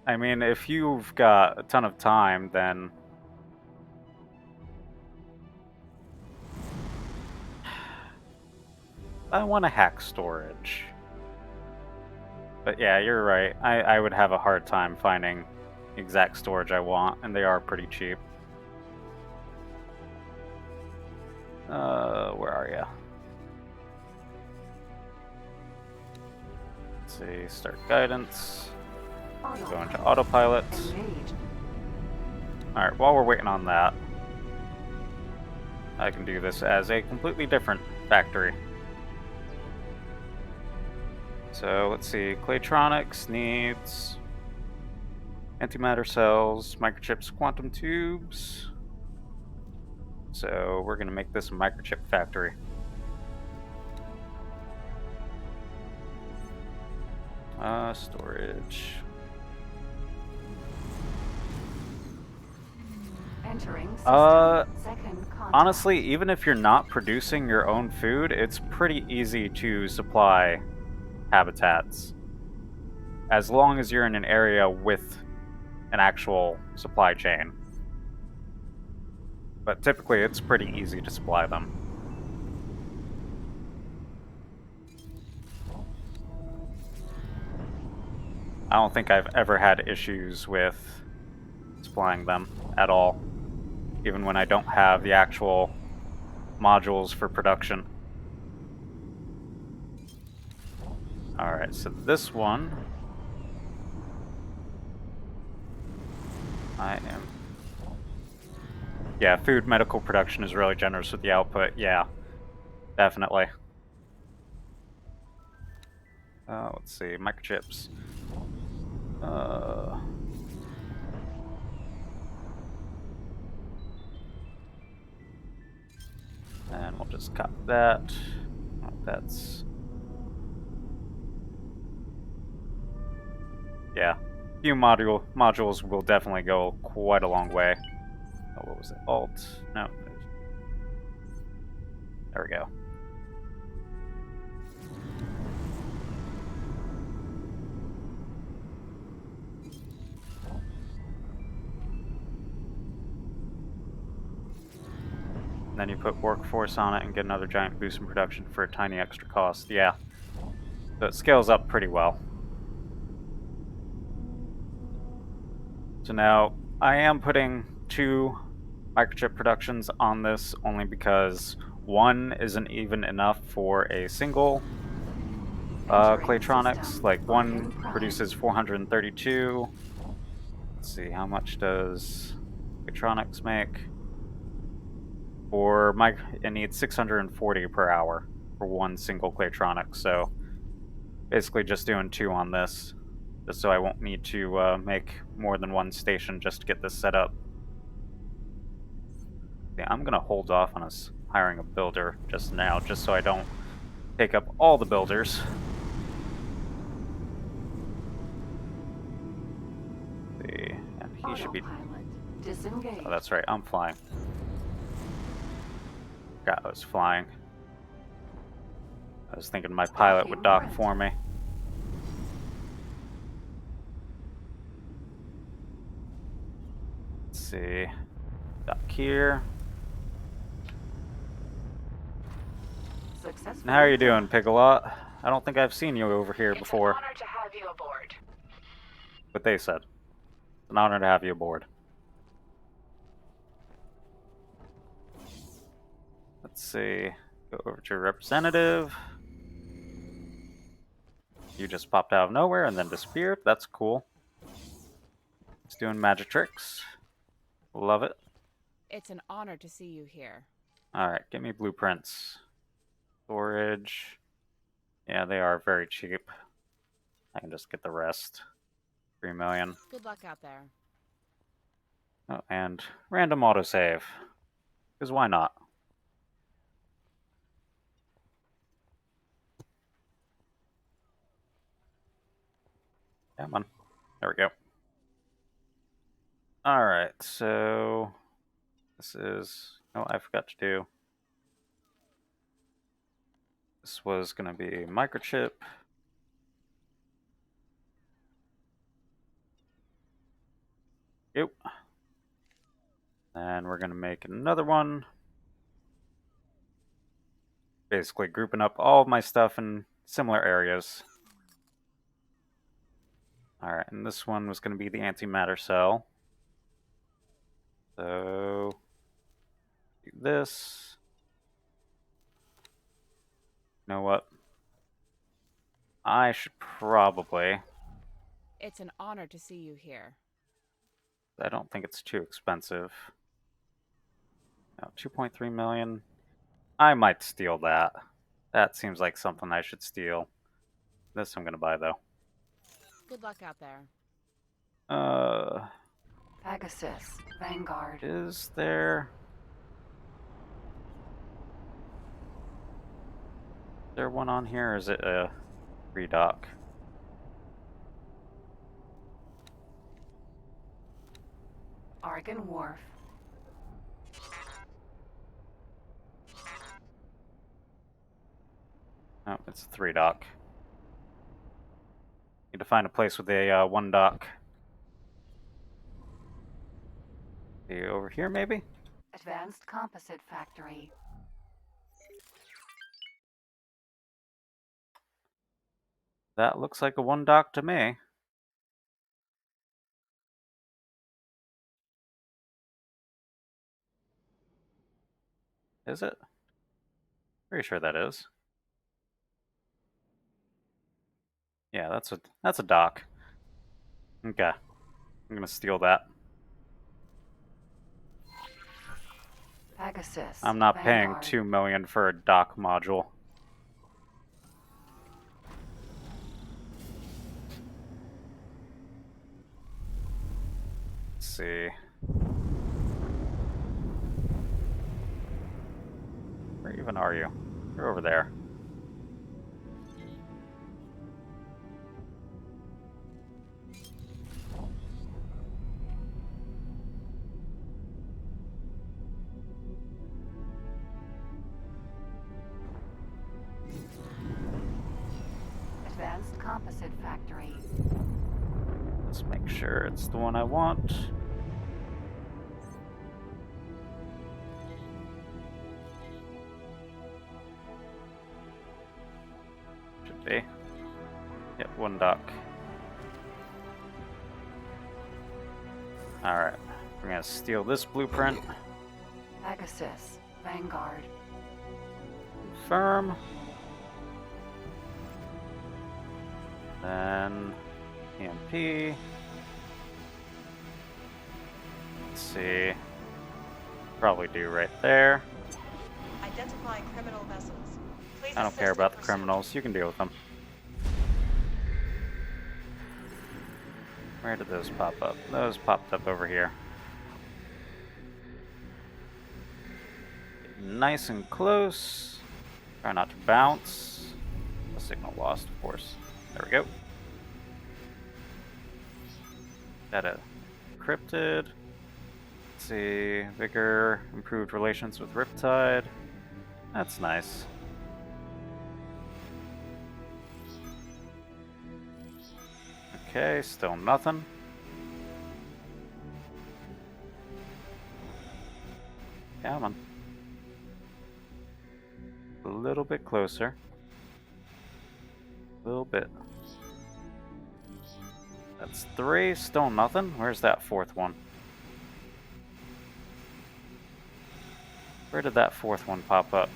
I mean, if you've got a ton of time, then... I want to hack storage. But yeah, you're right. I would have a hard time finding the exact storage I want, and they are pretty cheap. Where are ya? Let's see, start guidance. Go into autopilot. Alright, while we're waiting on that, I can do this as a completely different factory. So let's see, Claytronics needs antimatter cells, microchips, quantum tubes. So we're gonna make this a microchip factory. Storage. Entering system. Second contact. Honestly, even if you're not producing your own food, it's pretty easy to supply habitats. As long as you're in an area with an actual supply chain. But typically, it's pretty easy to supply them. I don't think I've ever had issues with supplying them at all, even when I don't have the actual modules for production. Alright, so this one I am... Yeah, food medical production is really generous with the output. Yeah, definitely. Let's see, microchips. And we'll just copy that. That's... Yeah, a few modules will definitely go quite a long way. Oh, what was it? Alt? No. There we go. And then you put workforce on it and get another giant boost in production for a tiny extra cost. Yeah. So it scales up pretty well. So now, I am putting 2 microchip productions on this only because one isn't even enough for a single Claytronics. Like, one produces 432. Let's see, how much does Claytronics make? For it needs 640 per hour for one single Claytronics. So basically just doing 2 on this, just so I won't need to make more than one station just to get this set up. Yeah, I'm gonna hold off on us hiring a builder just now, just so I don't take up all the builders. See, and he should be... Autopilot disengaged. Oh, that's right, I'm flying. God, I was flying. I was thinking my pilot would dock for me. Let's see. Dock here. Successful. And how are you doing, Piggalot? I don't think I've seen you over here before. It's an honor to have you aboard. What they said. It's an honor to have you aboard. Let's see. Go over to your representative. You just popped out of nowhere and then disappeared. That's cool. It's doing magic tricks. Love it. It's an honor to see you here. Alright, give me blueprints. Storage. Yeah, they are very cheap. I can just get the rest. 3 million. Good luck out there. Oh, and random autosave. Because why not? Come on. There we go. Alright, so... This is... Oh, I forgot to do... This was going to be microchip. Yep. And we're going to make another one. Basically grouping up all of my stuff in similar areas. Alright, and this one was going to be the antimatter cell. So... do this. You know what? I should probably... It's an honor to see you here. I don't think it's too expensive. No, 2.3 million. I might steal that. That seems like something I should steal. This I'm gonna buy though. Good luck out there. Pegasus. Vanguard. Is there... Is there one on here, or is it a redock? Argon Wharf. Oh, it's a 3 dock. Need to find a place with a 1 dock. See, over here, maybe? Advanced Composite Factory. That looks like a 1 dock to me. Is it? Pretty sure that is. Yeah, that's a dock. Okay. I'm gonna steal that. Pegasus. I'm not paying Vanguard. 2 million for a dock module. Let's see. Where even are you? You're over there. Advanced Composite Factory. Let's make sure it's the one I want. Should be. Yep, 1 dock. Alright, we're gonna steal this blueprint. Pegasus. Vanguard. Confirm. Then EMP. Let's see. Probably do right there. Identify criminal vessels. Please I don't assist care in about the pursuit. criminals. You can deal with them. Where did those pop up? Those popped up over here. Nice and close. Try not to bounce. The signal lost, of course. There we go. Got it encrypted. Let's see. Vigor, improved relations with Riptide. That's nice. Okay, still nothing. Come on. A little bit closer. A little bit. That's 3, still nothing. Where's that 4th one? Where did that 4th one pop up?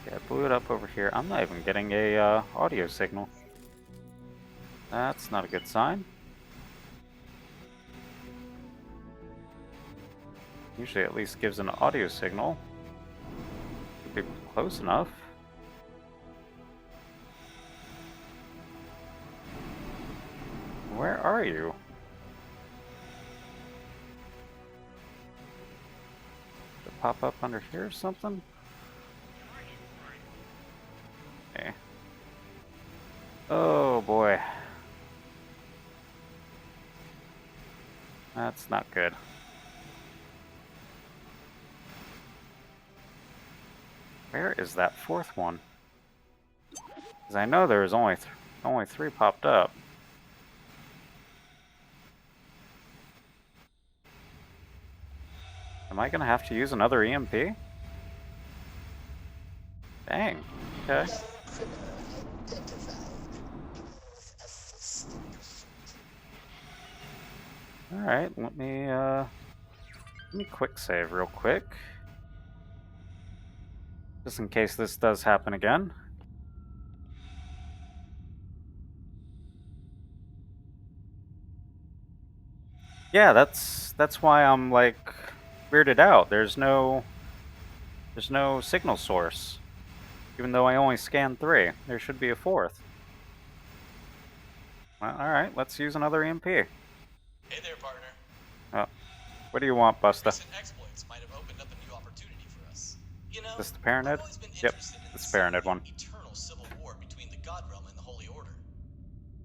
Yeah, I blew it up over here. I'm not even getting a audio signal. That's not a good sign. Usually at least gives an audio signal. Should be close enough. Where are you? Did it pop up under here or something? Okay. Oh boy. That's not good. Where is that 4th one? Because I know there was only 3 popped up. Am I gonna have to use another EMP? Dang. Okay. Alright, let me quick save real quick. Just in case this does happen again. Yeah, that's why I'm like weirded out. There's no signal source. Even though I only scanned 3. There should be a 4th. Well, alright, let's use another EMP. Hey there, partner. Oh. What do you want, Busta? Recent exploits might have opened up a new opportunity for us. You know, Is this the Paranid? I've always been Yep, interested in it's the Paranid one. eternal civil war between the God Realm and the Holy Order.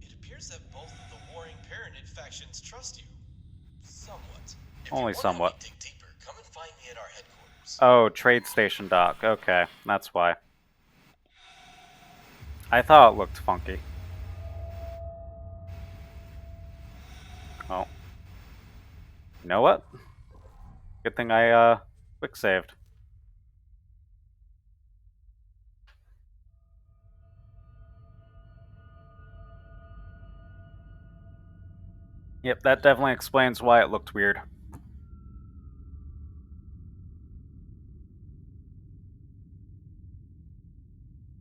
It appears that both of the warring Paranid factions trust you. Somewhat. If Only you want somewhat. to help me dig deeper, come and find me at our headquarters. Oh, trade station dock. Okay, that's why. I thought it looked funky. Oh. You know what? Good thing I, quick saved. Yep, that definitely explains why it looked weird.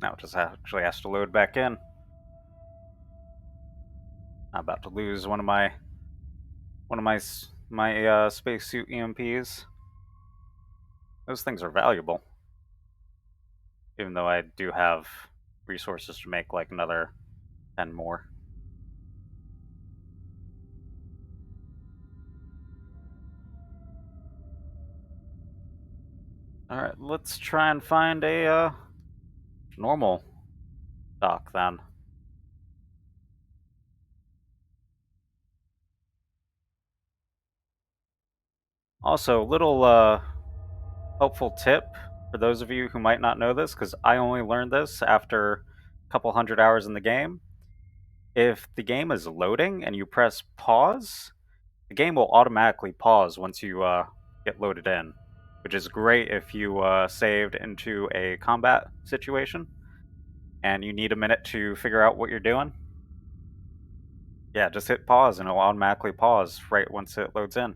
Now it just actually has to load back in. I'm about to lose one of my spacesuit EMPs. Those things are valuable, even though I do have resources to make like another 10 more. All right, let's try and find a normal dock then. Also, little helpful tip for those of you who might not know this, because I only learned this after a couple hundred hours in the game. If the game is loading and you press pause, the game will automatically pause once you get loaded in, which is great if you saved into a combat situation and you need a minute to figure out what you're doing. Yeah, just hit pause and it'll automatically pause right once it loads in.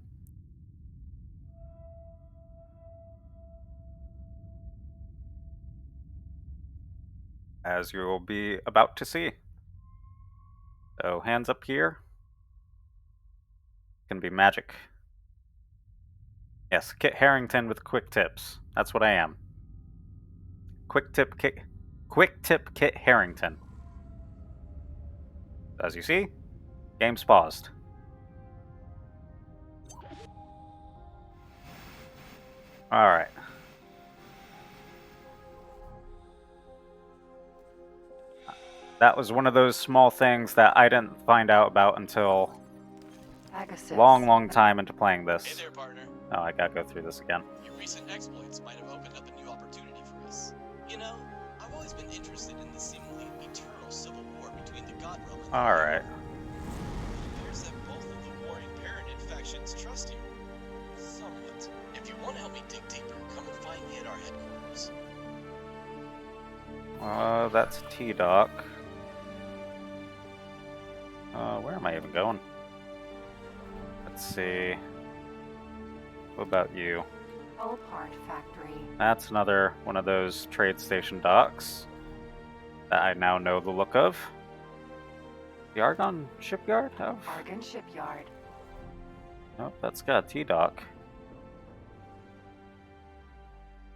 As you will be about to see. So, hands up here. Gonna be magic. Yes, Kit Harington with quick tips. That's what I am. Quick tip Kit Harington. As you see, game's paused. Alright. That was one of those small things that I didn't find out about until Pegasus. long time into playing Hey this. there, partner. Oh, I gotta go through this again. Your recent exploits might have opened up a new opportunity for us. You know, I've always been interested in the seemingly eternal civil war between the God Realm and the Alright. It appears that both of the warring Paranid factions trust you. Somewhat. If you want to help me dig deeper, come and find me at our headquarters. That's T-Dock. Where am I even going? Let's see. What about you? Hull part factory. That's another one of those trade station docks that I now know the look of. The Argon shipyard have? Argon shipyard. Nope, that's got a T-Dock.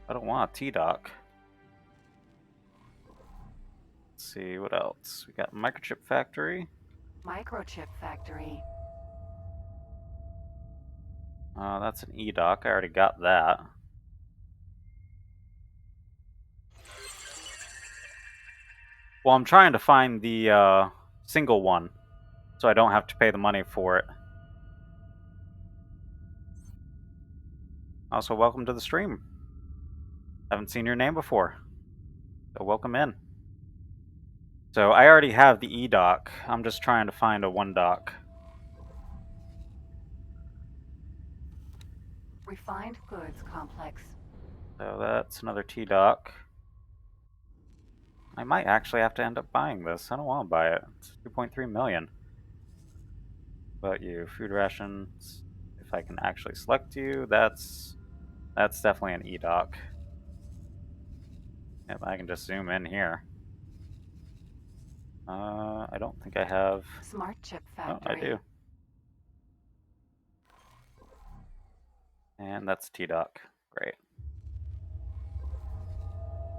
I don't want a T-Dock. Let's see, what else? We got Microchip Factory. Microchip factory. That's an E-Dock. I already got that. Well, I'm trying to find the single one, so I don't have to pay the money for it. Also, welcome to the stream. Haven't seen your name before, so welcome in. So I already have the E-Dock. I'm just trying to find a 1-dock. Refined goods complex. So that's another T-Dock. I might actually have to end up buying this. I don't want to buy it. It's 2.3 million. But you, food rations. If I can actually select you, that's definitely an E-Dock. Yep, I can just zoom in here. I don't think I have. Smart chip Oh, factory. I do. And that's T-Dock. Great.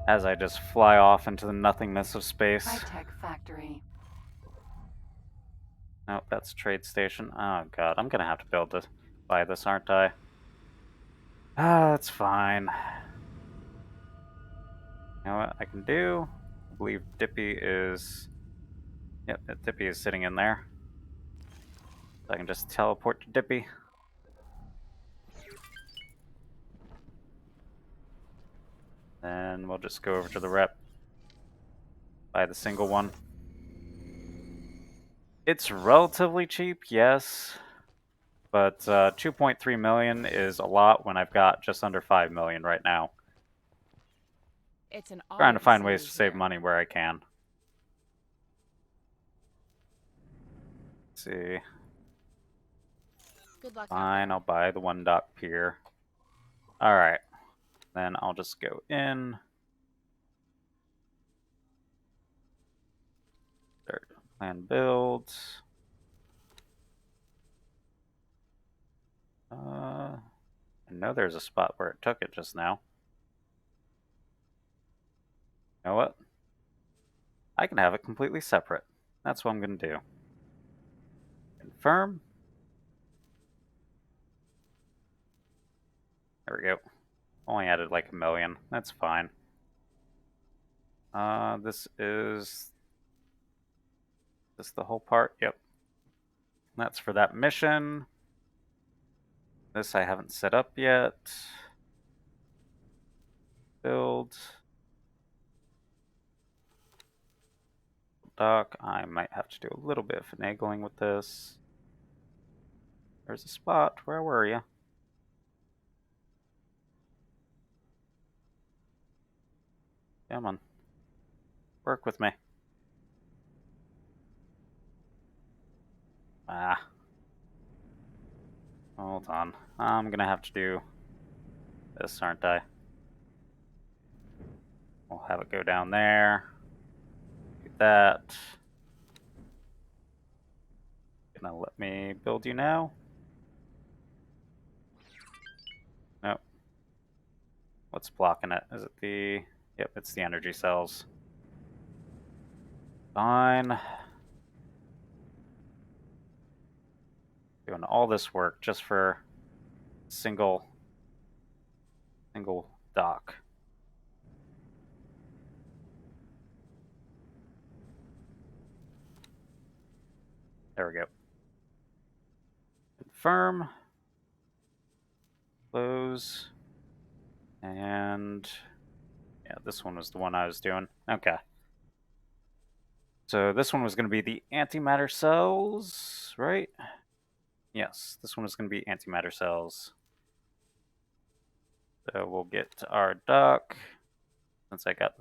As I just fly off into the nothingness of space. High-tech factory. Nope, that's trade station. Oh god, I'm gonna have to buy this, aren't I? Ah, that's fine. You know what I can do? I believe Dippy is... Yep, Dippy is sitting in there. So I can just teleport to Dippy. Then we'll just go over to the rep. Buy the single one. It's relatively cheap, yes. But 2.3 million is a lot when I've got just under 5 million right now. It's an Trying honor to find see ways you to save here. money where I can. Let's see. Good luck Fine, out I'll buy the one dock pier. Alright. Then I'll just go in. Start plan build. I know there's a spot where it took it just now. You know what? I can have it completely separate. That's what I'm going to do. Confirm. There we go. Only added like 1 million. That's fine. This is the whole part? Yep. That's for that mission. This I haven't set up yet. Build. Dock. I might have to do a little bit of finagling with this. There's a spot. Where were you? Come on. Work with me. Ah. Hold on. I'm gonna have to do this, aren't I? We'll have it go down there. Do that. Gonna let me build you now? Nope. What's blocking it? Is it the... Yep, it's the energy cells. Fine. Doing all this work just for single dock. There we go. Confirm. Close. And yeah, this one was the one I was doing. Okay. So this one was going to be the antimatter cells, right? Yes, this one is going to be antimatter cells. So we'll get to our dock. Since I got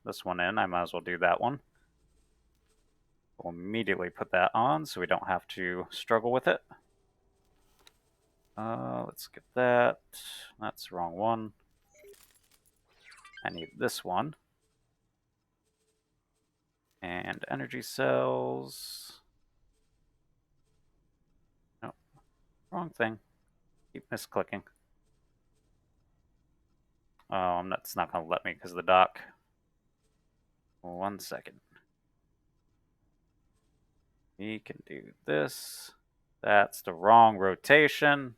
this one in, I might as well do that one. We'll immediately put that on so we don't have to struggle with it. Let's get that. That's the wrong one. I need this one. And energy cells. No, wrong thing. Keep misclicking. Oh, it's not going to let me because of the dock. 1 second. We can do this. That's the wrong rotation.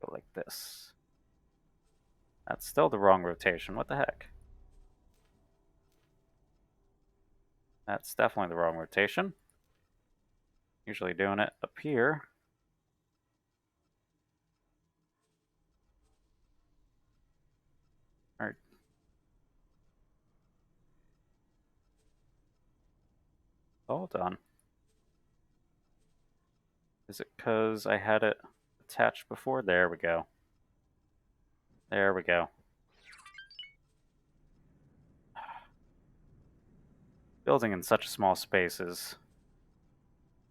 Go like this. That's still the wrong rotation. What the heck? That's definitely the wrong rotation. Usually doing it up here. Alright. Hold on. Is it because I had it attached before? There we go. There we go. Building in such a small space is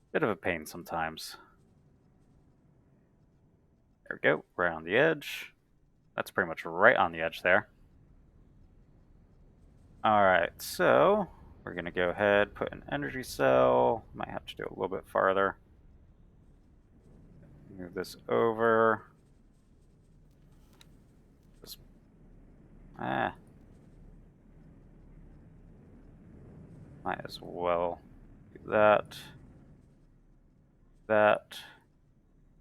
a bit of a pain sometimes. There we go, right on the edge. That's pretty much right on the edge there. Alright, so we're going to go ahead, put an energy cell. Might have to do a little bit farther. Move this over. Just, might as well do that. That.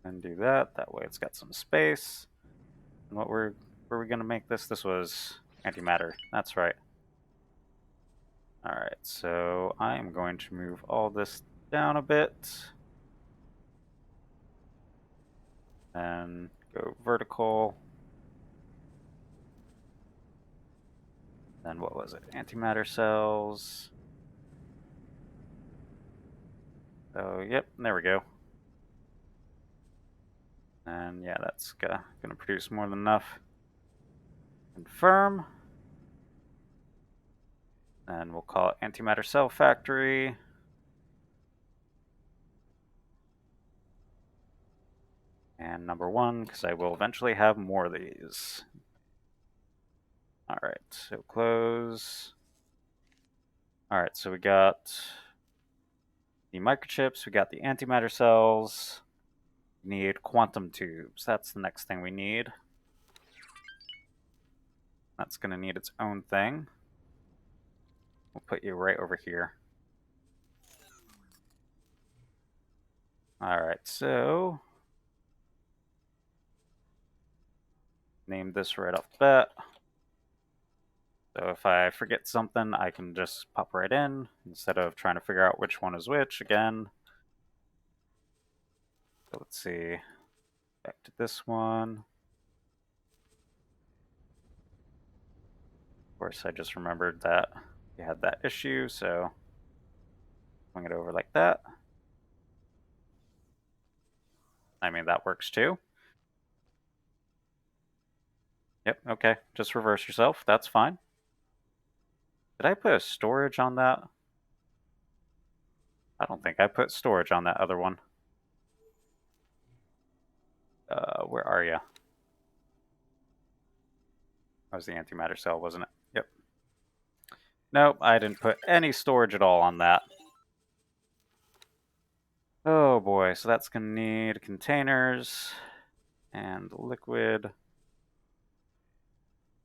And do that. That way it's got some space. And what were we going to make this? This was antimatter. That's right. Alright, so I am going to move all this down a bit. And go vertical. Then what was it? Antimatter cells. Oh, yep, there we go. And yeah, that's going to produce more than enough. Confirm. And we'll call it Antimatter Cell Factory. And number 1, because I will eventually have more of these. Alright, so close. Alright, so we got the microchips, we got the antimatter cells. We need quantum tubes. That's the next thing we need. That's going to need its own thing. We'll put you right over here. Alright, so name this right off the bat. So if I forget something, I can just pop right in instead of trying to figure out which one is which again. So let's see. Back to this one. Of course, I just remembered that we had that issue, so swing it over like that. I mean, that works too. Yep, okay. Just reverse yourself. That's fine. Did I put a storage on that? I don't think I put storage on that other one. Where are you? That was the antimatter cell, wasn't it? Yep. Nope, I didn't put any storage at all on that. Oh boy, so that's going to need containers and liquid.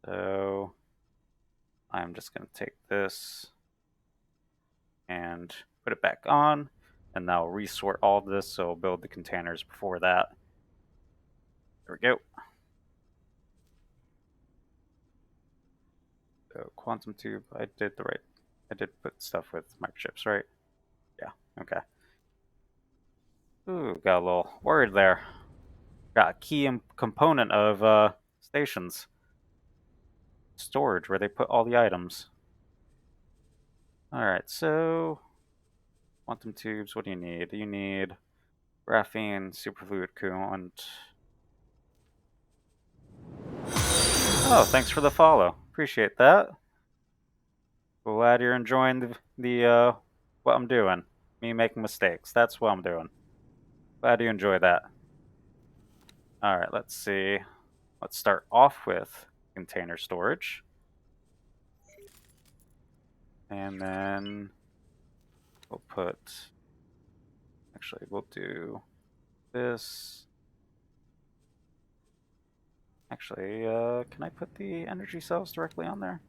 So I'm just going to take this and put it back on, and now resort all of this, so I'll build the containers before that. There we go. So quantum tube, I did put stuff with microchips, right? Yeah, okay. Ooh, got a little worried there. Got a key component of stations. Storage, where they put all the items. Alright, so quantum tubes, what do you need? You need graphene, superfluid coolant. Oh, thanks for the follow. Appreciate that. Glad you're enjoying the what I'm doing. Me making mistakes. That's what I'm doing. Glad you enjoy that. Alright, let's see. Let's start off with container storage. And then we'll put... Actually, we'll do this. Actually, can I put the energy cells directly on there?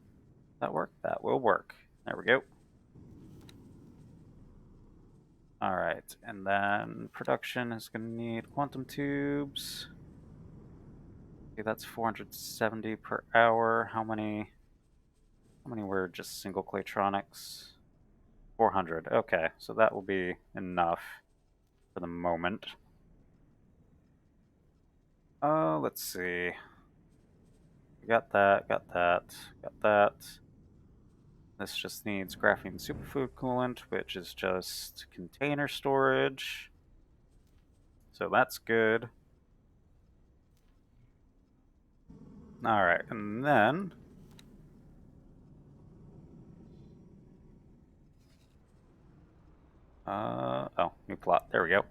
That work? That will work. There we go. Alright, and then production is going to need quantum tubes. Okay, that's 470 per hour. How many were just single Claytronics? 400. Okay, so that will be enough for the moment. Let's see. We got that, got that, got that. This just needs graphene superfluid coolant, which is just container storage. So that's good. Alright, and then... oh, new plot. There we go.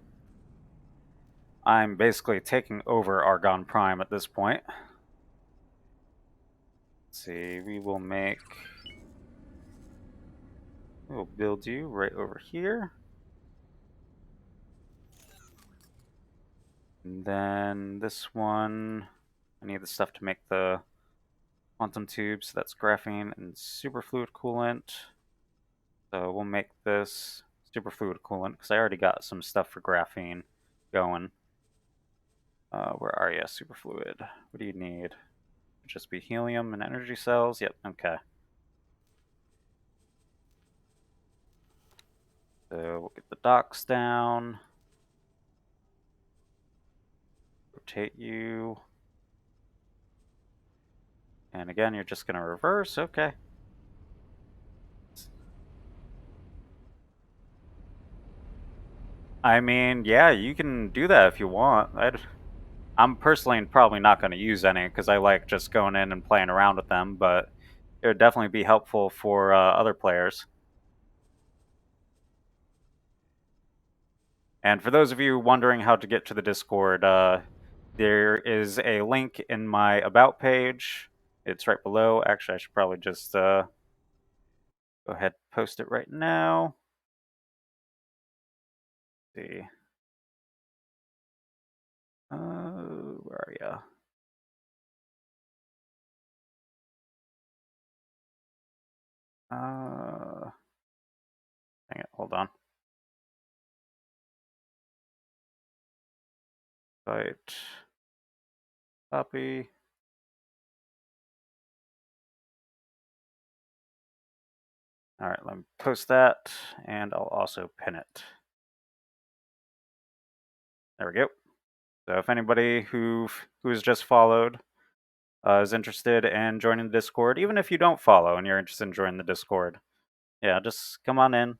I'm basically taking over Argon Prime at this point. Let's see, we'll build you right over here. And then this one, I need the stuff to make the quantum tubes. So that's graphene and superfluid coolant. So we'll make this superfluid coolant because I already got some stuff for graphene going. Where are you, superfluid? What do you need? Just be helium and energy cells? Yep, okay. So we'll get the docks down. Rotate you. And again, you're just going to reverse. Okay. I mean, yeah, you can do that if you want. I'm personally probably not going to use any because I like just going in and playing around with them, but it would definitely be helpful for other players. And for those of you wondering how to get to the Discord, there is a link in my About page. It's right below. Actually, I should probably just go ahead and post it right now. Let's see. Where are you? Dang it, hold on. Site. Copy. Alright, let me post that, and I'll also pin it. There we go. So if anybody who has just followed is interested in joining the Discord, even if you don't follow and you're interested in joining the Discord, yeah, just come on in.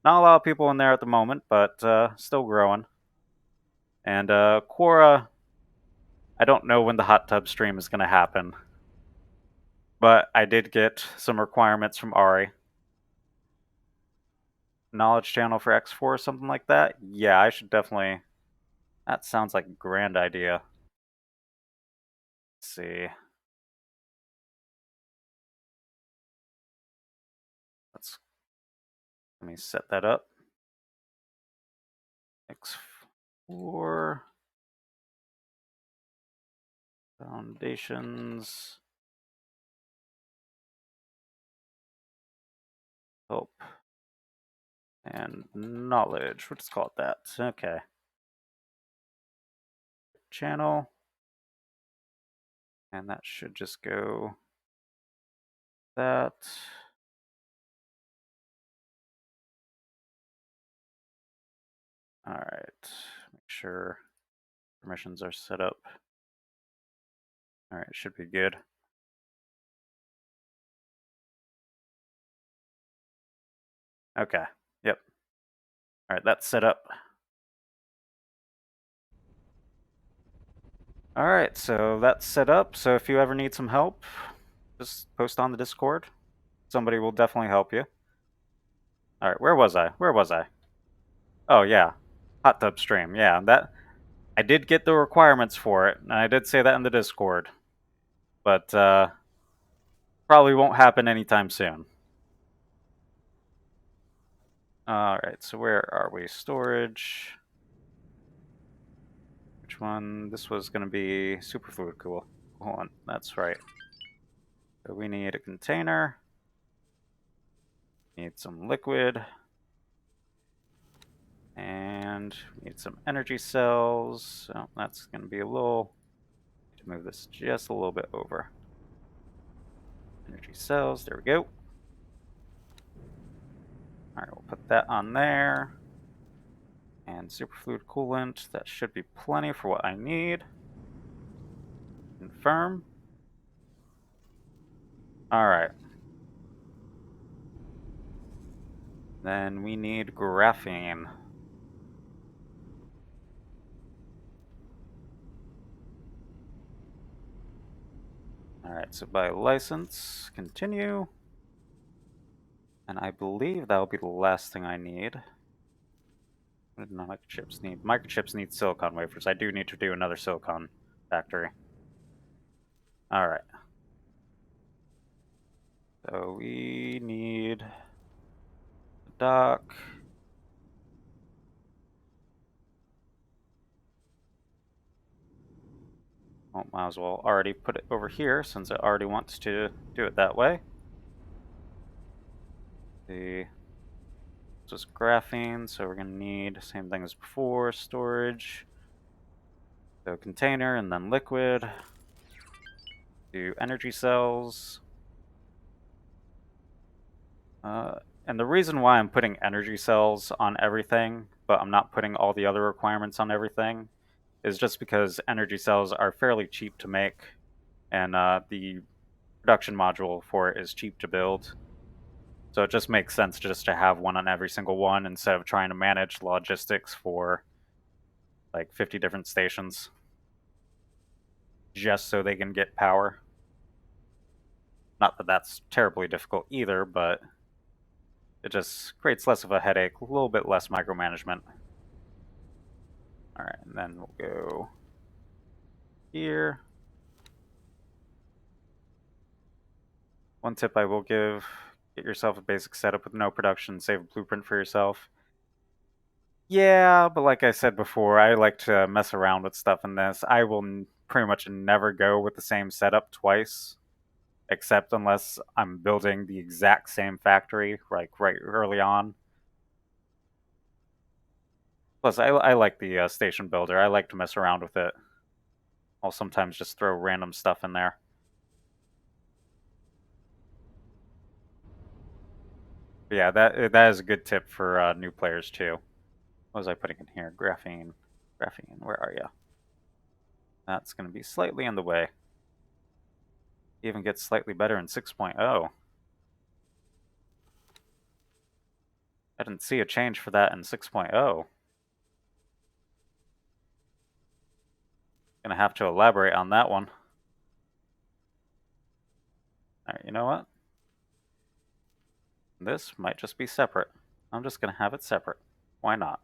Not a lot of people in there at the moment, but still growing. And Quora, I don't know when the hot tub stream is going to happen, but I did get some requirements from Ari. Knowledge channel for X4, something like that? Yeah, I should definitely... That sounds like a grand idea. Let's see. Let me set that up. X4 foundations help and knowledge. We'll just call it that. Okay. Channel. And that should just go that. All right. Make sure permissions are set up. All right, should be good. Okay. Yep. All right, that's set up. All right, so that's set up. So if you ever need some help, just post on the Discord. Somebody will definitely help you. All right, where was I? Oh yeah, hot tub stream. Yeah, that I did get the requirements for it, and I did say that in the Discord, but probably won't happen anytime soon. All right, so where are we? Storage. Which one? This was going to be superfluid cool. Hold on, that's right. So we need a container. Need some liquid. And we need some energy cells. So that's going to be a little... to move this just a little bit over. Energy cells, there we go. Alright, we'll put that on there. And superfluid coolant, that should be plenty for what I need. Confirm. Alright. Then we need graphene. Alright, so by license, continue. And I believe that'll be the last thing I need. What did microchips need? Microchips need silicon wafers. I do need to do another silicon factory. Alright. So we need a dock. Well, might as well already put it over here since it already wants to do it that way. This is graphene, so we're going to need same thing as before, storage. So container and then liquid. Do energy cells. And the reason why I'm putting energy cells on everything, but I'm not putting all the other requirements on everything, is just because energy cells are fairly cheap to make, and the production module for it is cheap to build. So it just makes sense just to have one on every single one instead of trying to manage logistics for like 50 different stations just so they can get power. Not that that's terribly difficult either, but it just creates less of a headache, a little bit less micromanagement. Alright, and then we'll go here. One tip I will give, get yourself a basic setup with no production, save a blueprint for yourself. Yeah, but like I said before, I like to mess around with stuff in this. I will pretty much never go with the same setup twice, except unless I'm building the exact same factory, like right early on. Plus, I like the station builder. I like to mess around with it. I'll sometimes just throw random stuff in there. But yeah, that is a good tip for new players too. What was I putting in here? Graphene. Graphene, where are you? That's going to be slightly in the way. Even gets slightly better in 6.0. I didn't see a change for that in 6.0. Gonna have to elaborate on that one. Alright, you know what? This might just be separate. I'm just gonna have it separate. Why not?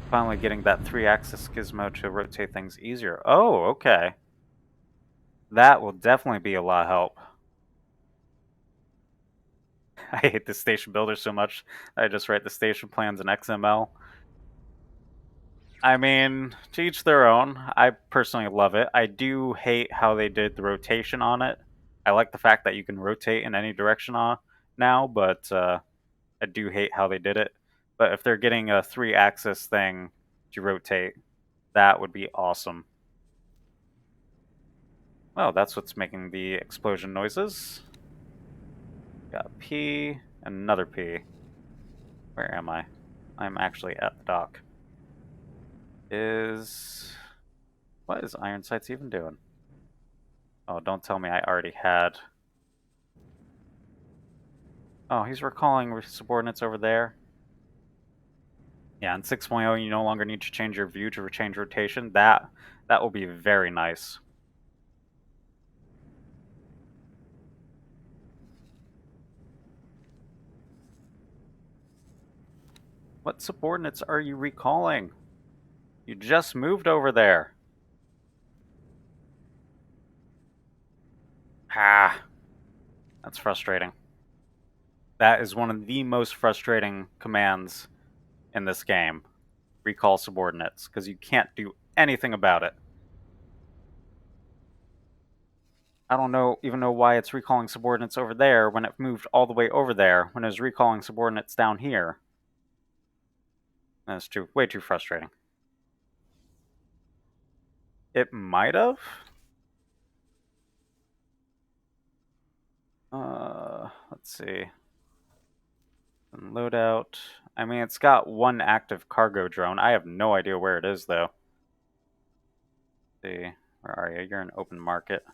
Finally getting that 3-axis gizmo to rotate things easier. Oh, okay. That will definitely be a lot of help. I hate the station builder so much. I just write the station plans in XML. I mean, to each their own. I personally love it. I do hate how they did the rotation on it. I like the fact that you can rotate in any direction now, but I do hate how they did it. But if they're getting a 3-axis thing to rotate, that would be awesome. Well, that's what's making the explosion noises. Got a P and another P. Where am I? I'm actually at the dock. What is Iron Sights even doing? Oh, don't tell me I already had. Oh, he's recalling subordinates over there. Yeah, in 6.0, you no longer need to change your view to change rotation. That will be very nice. What subordinates are you recalling? You just moved over there. Ah, that's frustrating. That is one of the most frustrating commands in this game. Recall subordinates, because you can't do anything about it. I don't even know why it's recalling subordinates over there when it moved all the way over there when it was recalling subordinates down here. That's way too frustrating. It might have. Let's see. Loadout. I mean, it's got one active cargo drone. I have no idea where it is, though. Let's see, where are you? You're in open market.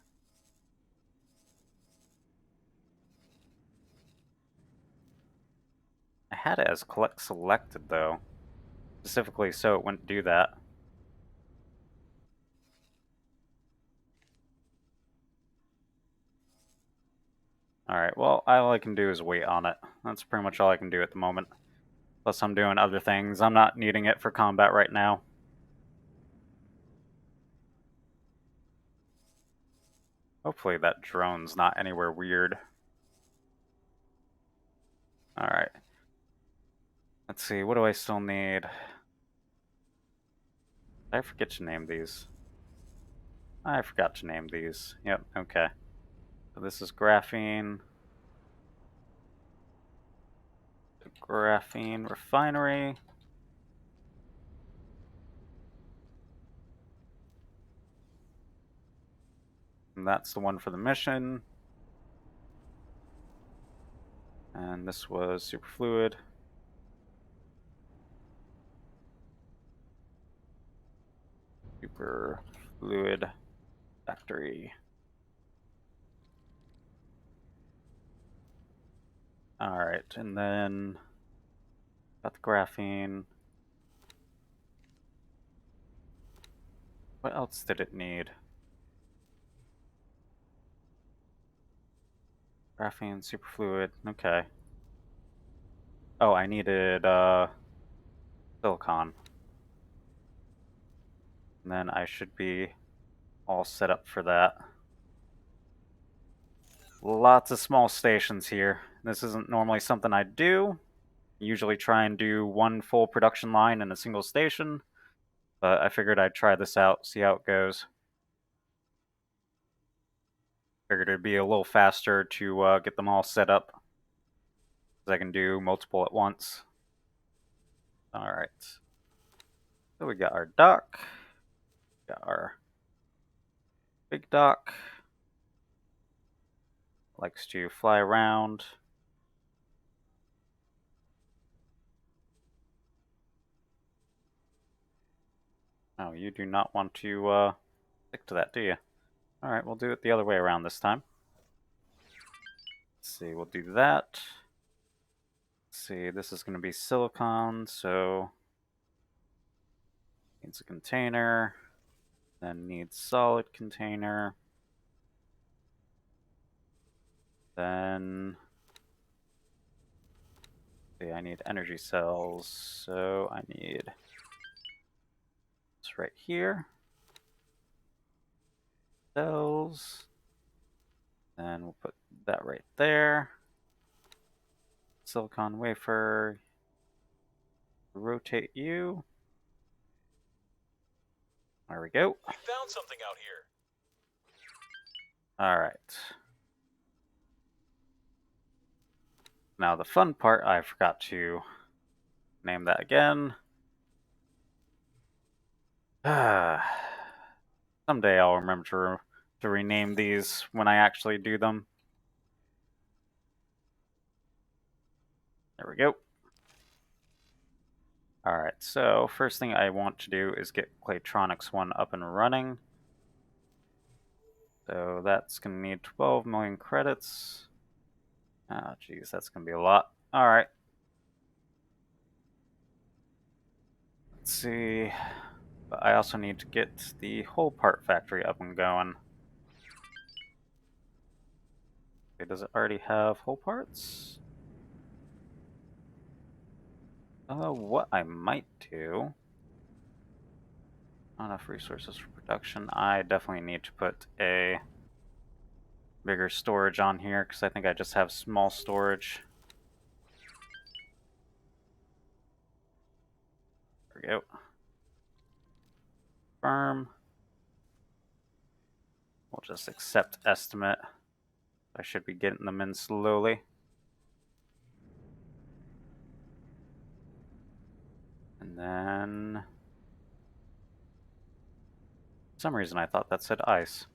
I had it as collect selected, though. Specifically so it wouldn't do that. Alright, well, all I can do is wait on it. That's pretty much all I can do at the moment. Plus I'm doing other things. I'm not needing it for combat right now. Hopefully that drone's not anywhere weird. Alright. Let's see, what do I still need? Did I forget to name these? I forgot to name these. Yep, okay. So this is graphene. The graphene refinery. And that's the one for the mission. And this was superfluid. Superfluid factory. Alright, and then got the graphene. What else did it need? Graphene, superfluid, okay. Oh, I needed silicon. And then I should be all set up for that. Lots of small stations here. This isn't normally something I do. Usually try and do one full production line in a single station, but I figured I'd try this out, see how it goes. Figured it'd be a little faster to get them all set up, because I can do multiple at once. Alright. So we got our dock, got our big dock. Likes to fly around. Oh, you do not want to stick to that, do you? Alright, we'll do it the other way around this time. Let's see, we'll do that. Let's see, this is going to be silicon, so needs a container, then needs solid container, then see, I need energy cells, so I need this right here. Cells. Then we'll put that right there. Silicon wafer. Rotate you. There we go. We found something out here. Alright. Now the fun part, I forgot to name that again. Someday I'll remember to rename these when I actually do them. There we go. Alright, so first thing I want to do is get Claytronics 1 up and running. So that's going to need 12 million credits. Oh, geez, that's going to be a lot. Alright. Let's see. But I also need to get the whole part factory up and going. Okay, does it already have whole parts? What I might do... Not enough resources for production. I definitely need to put a bigger storage on here, because I think I just have small storage. There we go. Firm. We'll just accept estimate. I should be getting them in slowly. And then... For some reason I thought that said ice.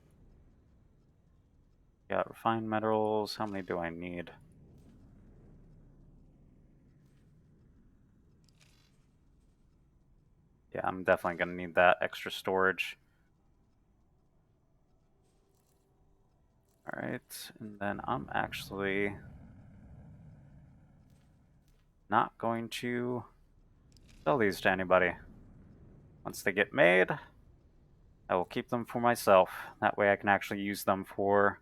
Got refined metals. How many do I need? Yeah, I'm definitely going to need that extra storage. Alright, and then I'm actually not going to sell these to anybody. Once they get made, I will keep them for myself. That way I can actually use them for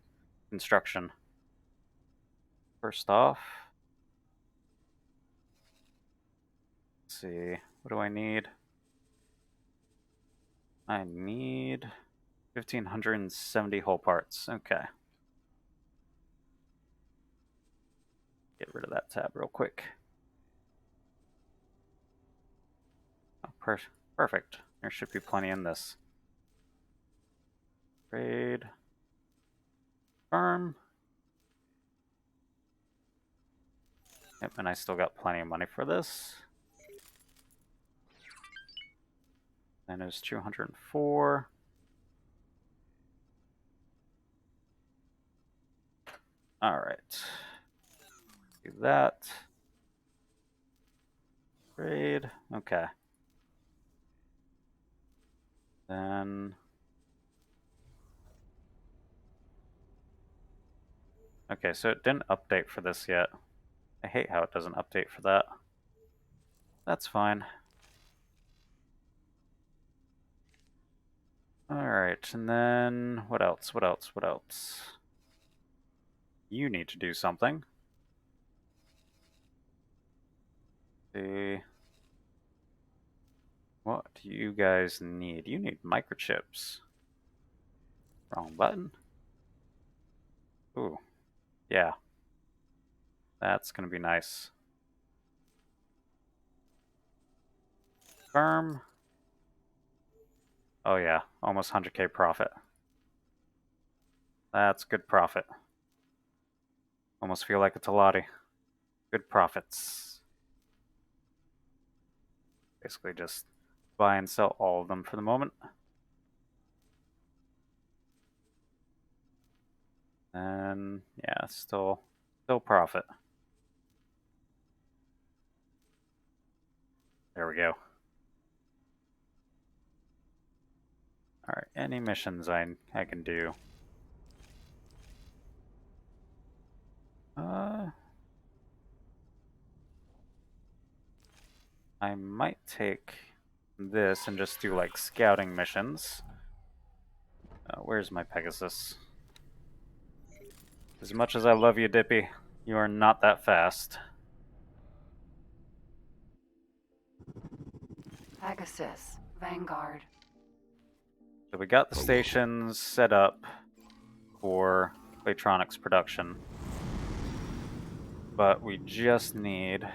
construction. First off, let's see, what do I need? I need 1,570 whole parts. Okay. Get rid of that tab real quick. Oh, perfect. There should be plenty in this. Trade. Firm. Yep, and I still got plenty of money for this. Then it's 204. Alright. Do that. Trade. Okay. Then... Okay, so it didn't update for this yet. I hate how it doesn't update for that. That's fine. Alright, and then what else? What else? What else? You need to do something. See. What do you guys need? You need microchips. Wrong button. Ooh. Yeah. That's gonna be nice. Firm. Oh yeah, almost 100k profit. That's good profit. Almost feel like it's a lottie. Good profits. Basically just buy and sell all of them for the moment. And yeah, still profit. There we go. Alright, any missions I can do. I might take this and just do like scouting missions. Where's my Pegasus? As much as I love you, Dippy, you are not that fast. Pegasus, Vanguard. So we got the stations set up for Playtronics production, but we just need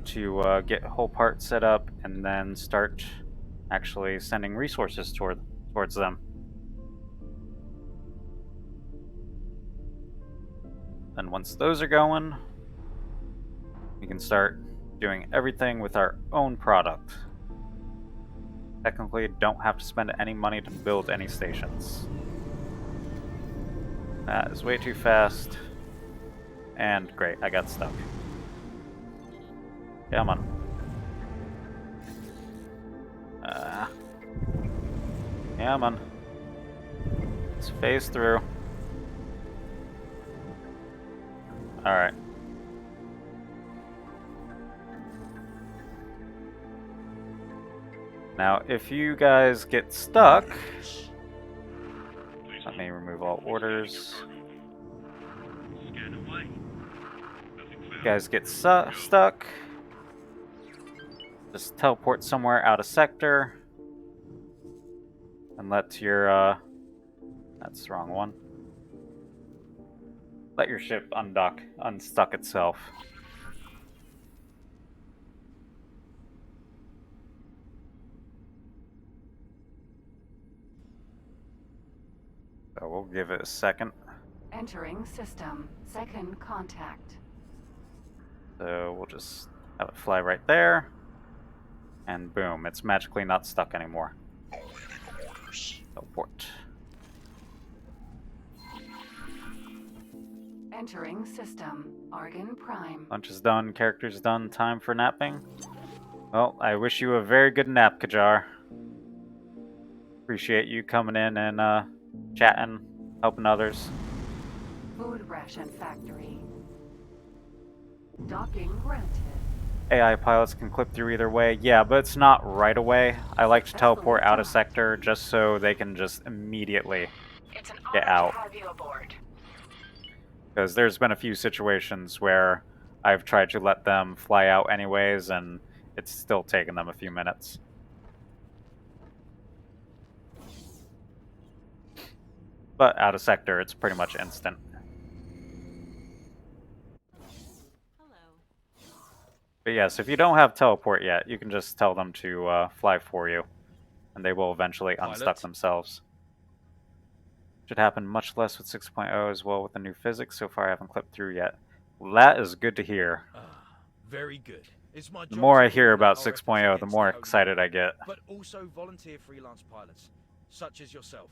to get whole parts set up and then start actually sending resources towards them. And once those are going, we can start doing everything with our own product. Technically, don't have to spend any money to build any stations. That is way too fast. And great, I got stuck. Come on. Come on. Let's phase through. Alright. Now, if you guys get stuck, let me remove all orders. Scan away. You guys get stuck, just teleport somewhere out of sector and let your that's the wrong one. Let your ship unstuck itself. So we'll give it a second. Entering system. Second contact. So we'll just have it fly right there. And boom, it's magically not stuck anymore. Teleport. Entering system. Argon Prime. Lunch is done, character's done, time for napping. Well, I wish you a very good nap, Kajar. Appreciate you coming in and chatting, helping others. Food ration factory. Docking granted. AI pilots can clip through either way. Yeah, but it's not right away. I like to teleport out of sector just so they can just immediately get out. Because there's been a few situations where I've tried to let them fly out anyways, and it's still taken them a few minutes. But out of sector, it's pretty much instant. But yes, if you don't have teleport yet, you can just tell them to fly for you, and they will eventually unstuck themselves. Should happen much less with 6.0 as well with the new physics. So far I haven't clipped through yet. Well, that is good to hear. Very good. It's my The job more to I hear coordinate about our efforts 6.0, the against more Holy excited Order, I get. But also volunteer freelance pilots, such as yourself.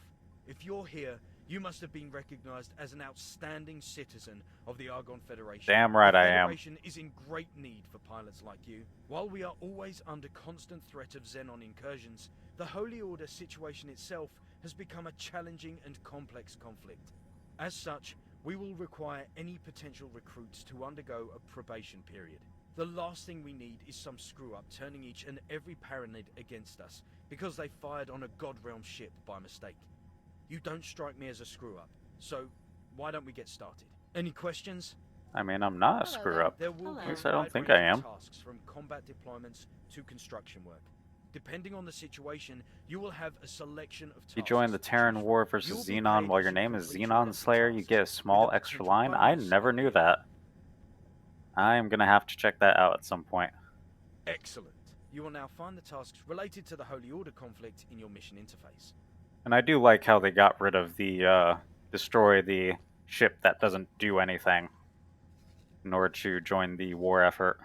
If you're here, you must have been recognized as an outstanding citizen of the Argon Federation. Damn right the I am. Federation is in great need for pilots like you. While we are always under constant threat of Xenon incursions, the Holy Order situation itself has become a challenging and complex conflict. As such, We will require any potential recruits to undergo a probation period. The last thing we need is some screw-up turning each and every Paranid against us because they fired on a God Realm ship by mistake. You don't strike me as a screw-up, so why don't we get started? Any questions? I mean, I'm not a Hello screw there. up. There will Hello. be At a least I don't wide think range I of am. tasks from combat deployments to construction work. Depending on the situation, you will have a selection of tasks. You join the to Terran choose War from. versus You will be Xenon paid while as your you name is complete your Xenon weapon Slayer. You tasks, get a with small a extra potential line. I bonus never at knew the end. that. I am gonna have to check that out at some point. Excellent. You will now find the tasks related to the Holy Order conflict in your mission interface. And I do like how they got rid of the destroy the ship that doesn't do anything in order to join the war effort.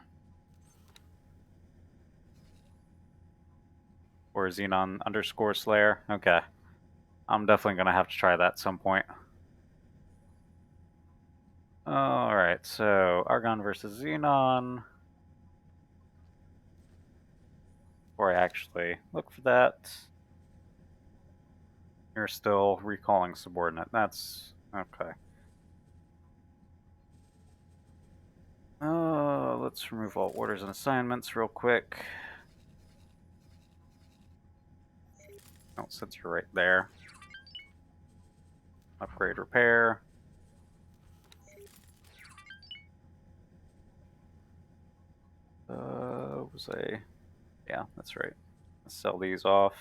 Or Xenon underscore Slayer. Okay. I'm definitely gonna have to try that at some point. Alright, so Argon versus Xenon. Before I actually look for that. You're still recalling subordinate. That's okay. Let's remove all orders and assignments real quick. Oh, since you're right there. Upgrade repair. Was a... Yeah, that's right. Let's sell these off.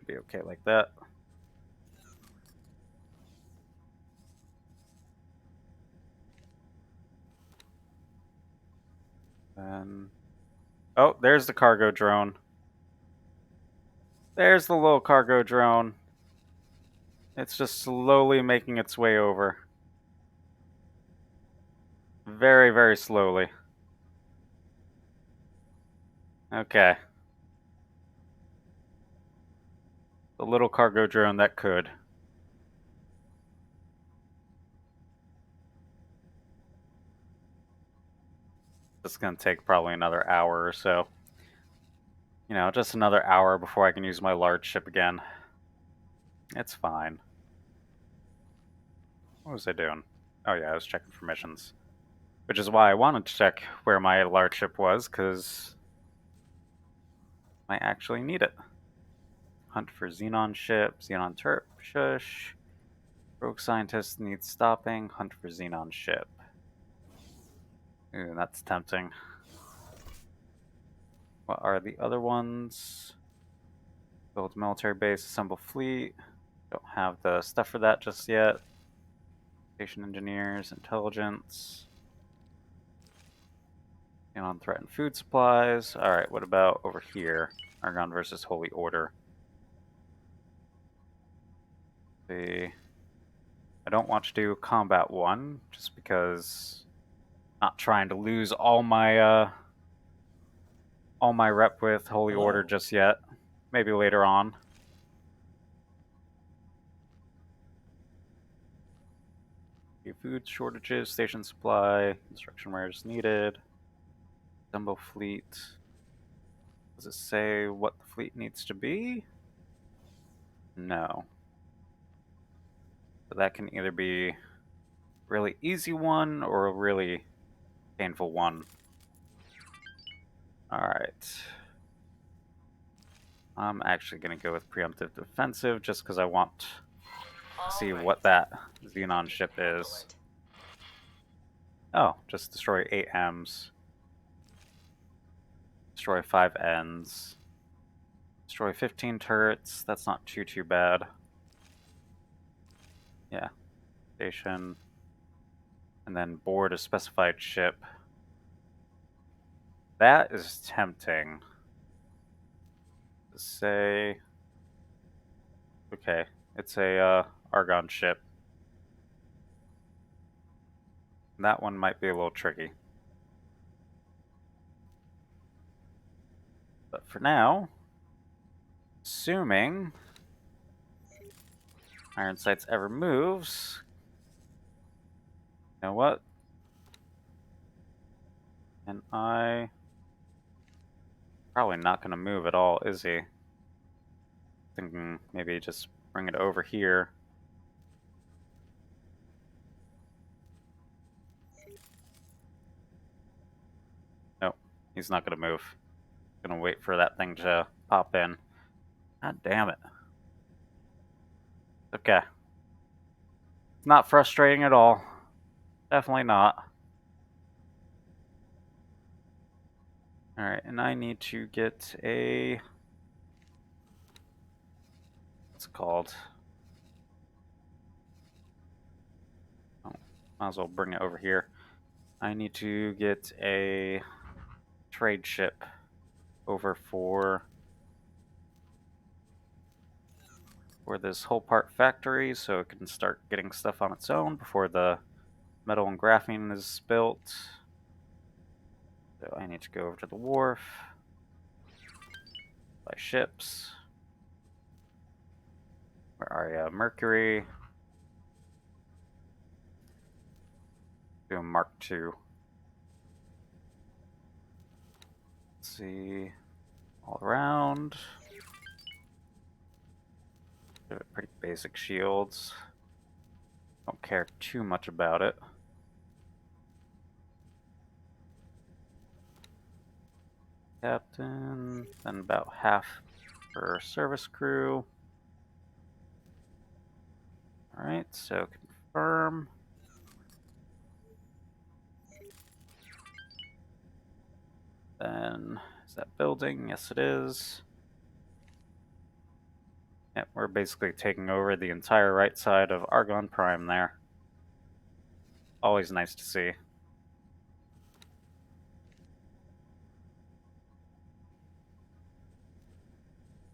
Be okay like that. And... Oh, there's the cargo drone. There's the little cargo drone. It's just slowly making its way over. Very, very slowly. Okay. The little cargo drone that could. It's gonna take probably another hour or so. You know, just another hour before I can use my large ship again. It's fine. What was I doing? Oh yeah, I was checking for missions. Which is why I wanted to check where my large ship was, because I actually need it. Hunt for Xenon ship, Xenon turret, shush. Rogue scientist needs stopping, hunt for Xenon ship. Ooh, that's tempting. What are the other ones? Build military base, assemble fleet. Don't have the stuff for that just yet. Station engineers, intelligence. On threatened food supplies. Alright, what about over here? Argon versus Holy Order. I don't want to do Combat 1, just because I'm not trying to lose all my rep with Holy Order just yet. Maybe later on. Food shortages, station supply, construction wares needed. Dumbo fleet. Does it say what the fleet needs to be? No. So that can either be a really easy one or a really painful one. Alright. I'm actually going to go with preemptive defensive just because I want to see what that Xenon ship is. Oh, just destroy 8 M's. Destroy 5 N's. Destroy 15 turrets. That's not too bad. Yeah. Station. And then board a specified ship. That is tempting. To say... Okay, it's a Argon ship. That one might be a little tricky. But for now, assuming Iron Sights ever moves, you know what? And I... Probably not going to move at all, is he? Thinking maybe just bring it over here. He's not gonna move. Gonna wait for that thing to pop in. God damn it. Okay. It's not frustrating at all. Definitely not. Alright, and I need to get a... What's it called? Oh, might as well bring it over here. I need to get a trade ship over for this whole part factory so it can start getting stuff on its own before the metal and graphene is built. So I need to go over to the wharf, buy ships. Where are you? Mercury. Do a Mark II. Let's see. All around. Pretty basic shields. Don't care too much about it. Captain, then about half for service crew. Alright, so confirm. Then, is that building? Yes, it is. Yep, we're basically taking over the entire right side of Argon Prime there. Always nice to see.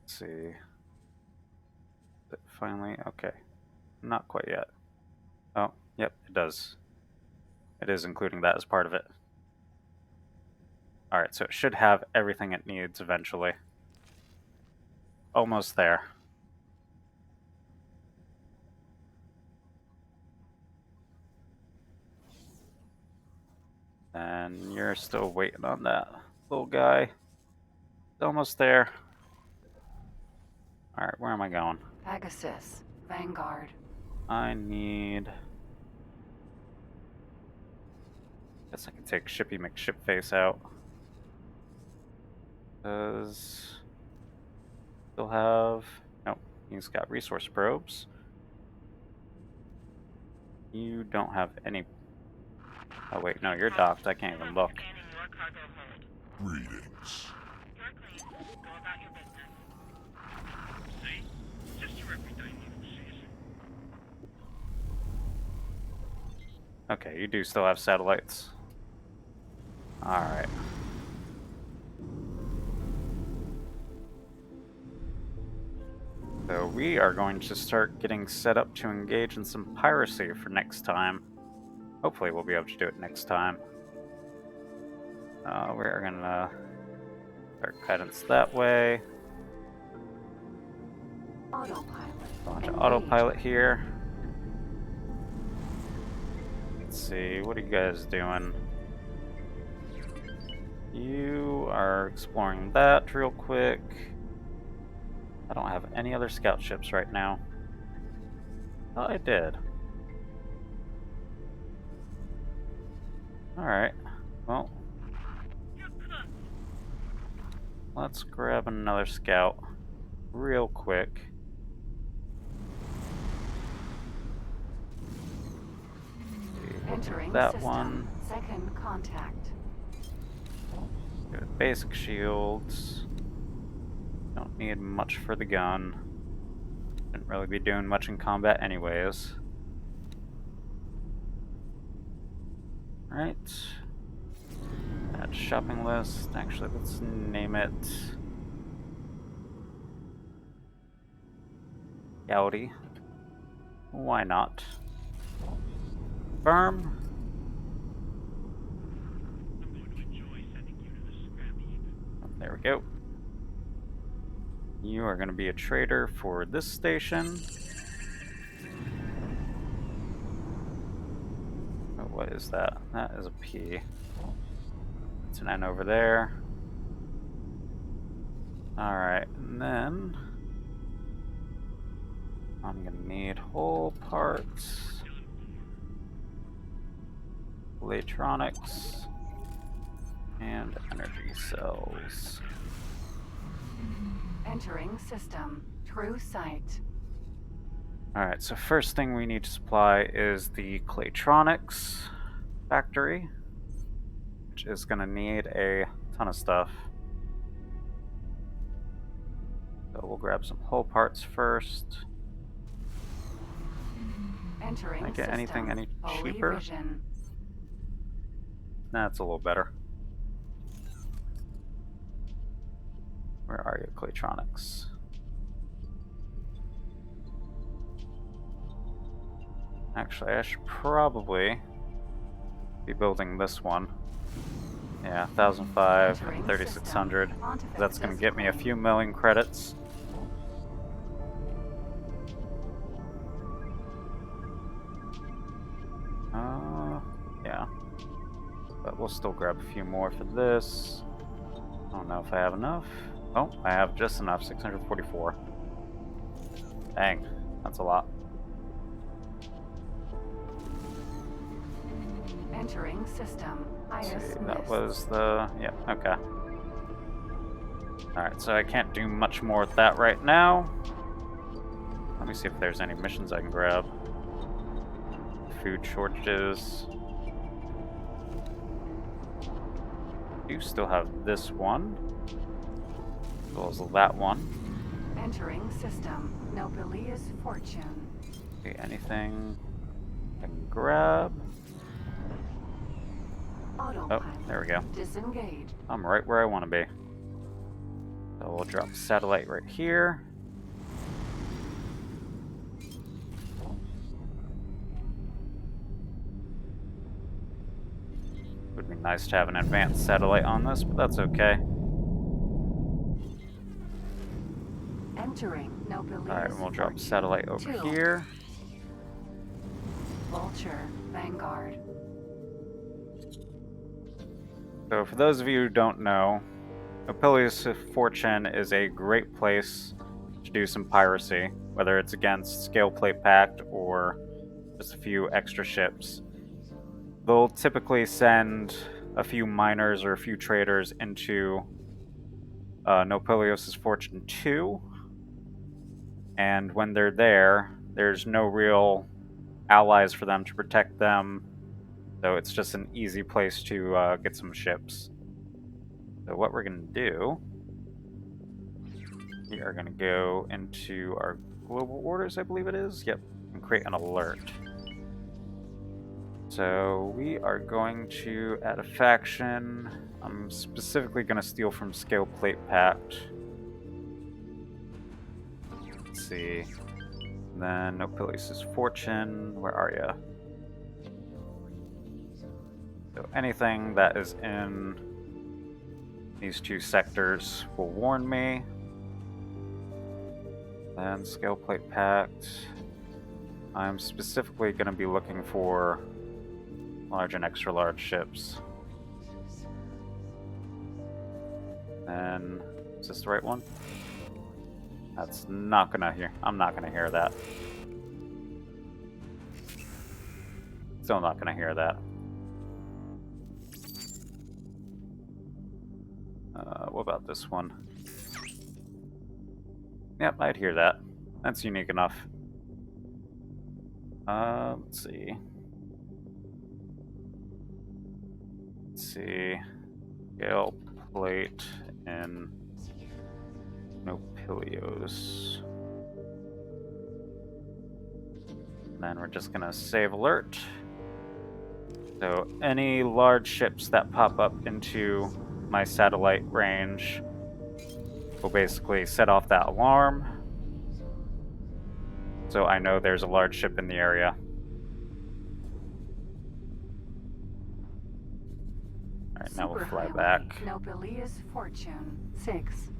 Let's see. Is it finally? Okay. Not quite yet. Oh, yep, it does. It is including that as part of it. Alright, so it should have everything it needs eventually. Almost there. And you're still waiting on that little guy. It's almost there. Alright, where am I going? Pegasus. Vanguard. I need... Guess I can take Shippy McShipface out. Does... Still have... Nope, he's got resource probes. You don't have any... Oh wait, no, you're docked. I can't even look. Scanning your cargo hold. Greetings. You're clean. Go about your business. See? Just your everyday negotiation. Okay, you do still have satellites. Alright. So we are going to start getting set up to engage in some piracy for next time. Hopefully we'll be able to do it next time. We're gonna start guidance that way. Autopilot. Launch Engage. autopilot here. Let's see, what are you guys doing? You are exploring that real quick. I don't have any other scout ships right now. Thought I did. Alright, well, let's grab another scout real quick. Entering That system. one. Second contact. Good basic shields. Don't need much for the gun. Shouldn't really be doing much in combat anyways. Alright. Add shopping list. Actually, let's name it Gaudi. Why not? Firm. I'm going to enjoy sending you to the scrap heap. There we go. You are going to be a trader for this station. Oh, what is that? That is a P. It's an N over there. Alright, and then I'm going to need hull parts, electronics, And energy cells. Entering system. True sight. Alright, so first thing we need to supply is the Claytronics factory, which is going to need a ton of stuff. So we'll grab some hull parts first. Entering Can I get system. anything any Fully cheaper? vision. That's a little better. Where are you, Claytronics? Actually, I should probably be building this one. Yeah, 1,005, Entering 3,600. system. Pontifex That's going to get me a claim. few million credits. Yeah. But we'll still grab a few more for this. I don't know if I have enough. Oh, I have just enough, 644. Dang, that's a lot. Entering system. Let's IS see, that missed. was the... yeah, okay. Alright, so I can't do much more with that right now. Let me see if there's any missions I can grab. Food shortages. You still have this one. As well as that one. Entering system. Nobilious fortune. Okay, anything I can grab? Autopilot. Oh, there we go. Disengaged. I'm right where I want to be. So we'll drop satellite right here. Would be nice to have an advanced satellite on this, but that's okay. Entering Nobilious Alright, we'll drop fortune. satellite over 2. here. Vulture. Vanguard. So for those of you who don't know, Nobilious Fortune is a great place to do some piracy, whether it's against Scale Plate Pact or just a few extra ships. They'll typically send a few miners or a few traders into Nobilious Fortune 2, and when they're there, there's no real allies for them to protect them, so it's just an easy place to get some ships. So what we're going to do, we are going to go into our global orders, I believe it is. Yep, and create an alert. So we are going to add a faction. I'm specifically going to steal from Scale Plate Pact. Let's see. And then Nobilious Fortune. Where are you? So anything that is in these two sectors will warn me. Then Scale Plate Pact. I'm specifically going to be looking for large and extra large ships. And is this the right one? That's not gonna hear. I'm not gonna hear that. Still not gonna hear that. What about this one? Yep, I'd hear that. That's unique enough. Let's see. Let's see. Scale Plate and Nobilious. And then we're just gonna save alert. So any large ships that pop up into my satellite range will basically set off that alarm. So I know there's a large ship in the area. Alright, now we'll fly Superhighway. back. Nobilious fortune. 6.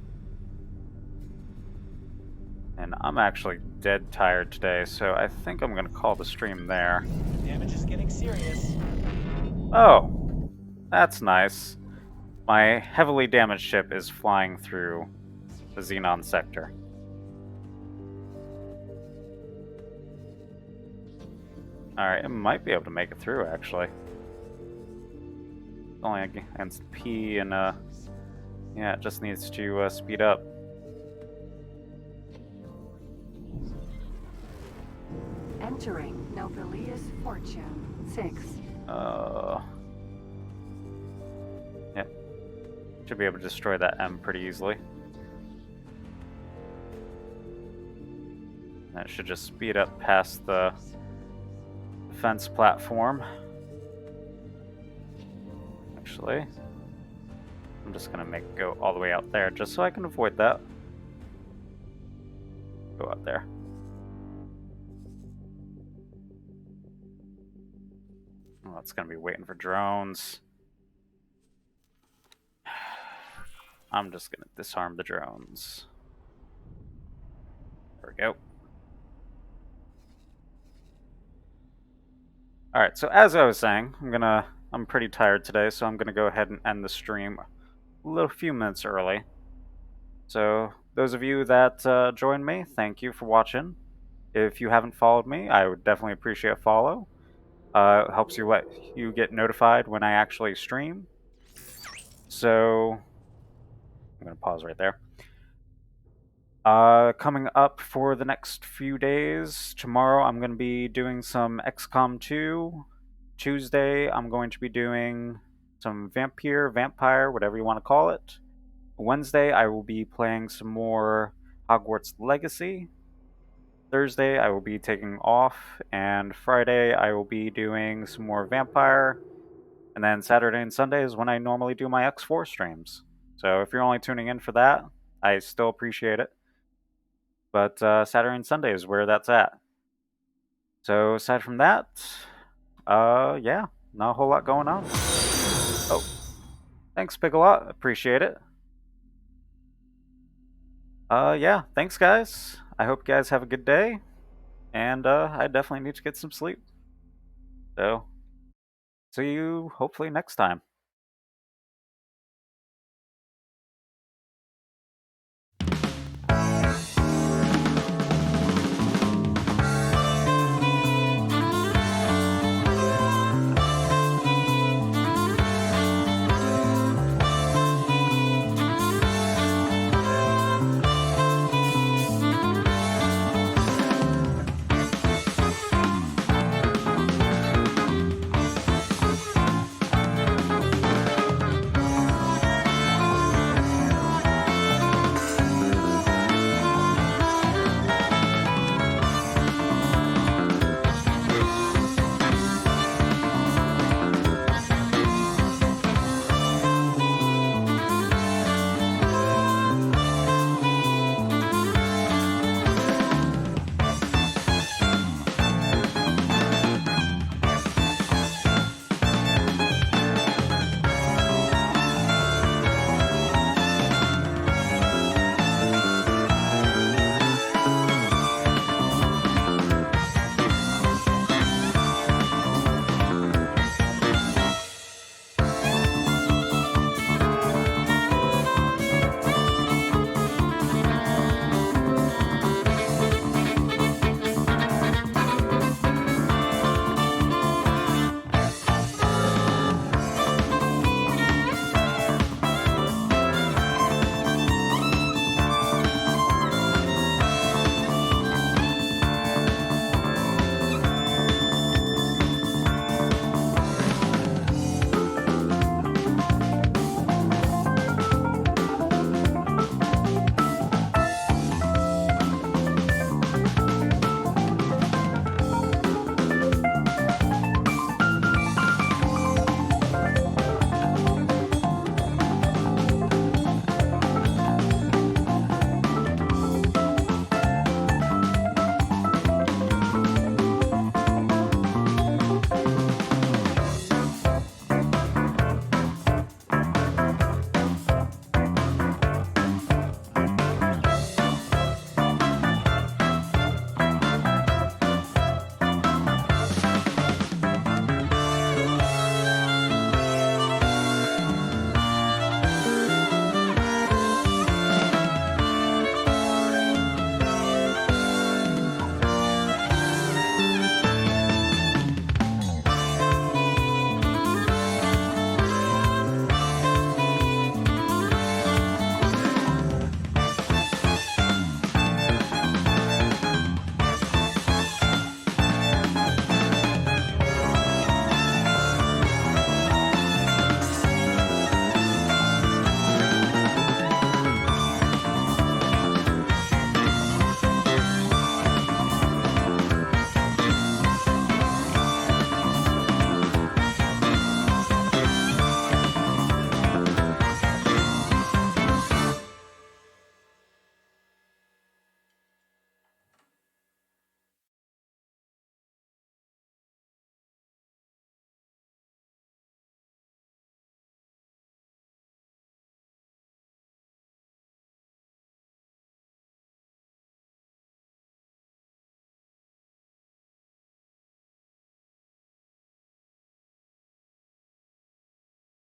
And I'm actually dead tired today, so I think I'm gonna call the stream there. Damage is getting serious. Oh, that's nice. My heavily damaged ship is flying through the Xenon sector. Alright, it might be able to make it through, actually. only against P, and yeah, it just needs to speed up. Entering Nobilius Fortune 6. Yeah. Should be able to destroy that M pretty easily. That should just speed up past the defense platform. Actually, I'm just gonna make it go all the way out there just so I can avoid that. Go out there. Oh, it's gonna be waiting for drones. I'm just gonna disarm the drones. There we go. Alright, so as I was saying, I'm pretty tired today, so I'm gonna go ahead and end the stream a few minutes early. So, those of you that joined me, thank you for watching. If you haven't followed me, I would definitely appreciate a follow. It helps let you get notified when I actually stream. So, I'm gonna pause right there. Coming up for the next few days, tomorrow I'm going to be doing some XCOM 2. Tuesday I'm going to be doing some Vampire, whatever you want to call it. Wednesday I will be playing some more Hogwarts Legacy. Thursday I will be taking off, and Friday I will be doing some more Vampire. And then Saturday and Sunday is when I normally do my X4 streams. So if you're only tuning in for that, I still appreciate it. But Saturday and Sunday is where that's at. So aside from that, yeah, not a whole lot going on. Oh, thanks, Pickalot. Appreciate it. Yeah, thanks, guys. I hope you guys have a good day. And I definitely need to get some sleep. So, see you hopefully next time.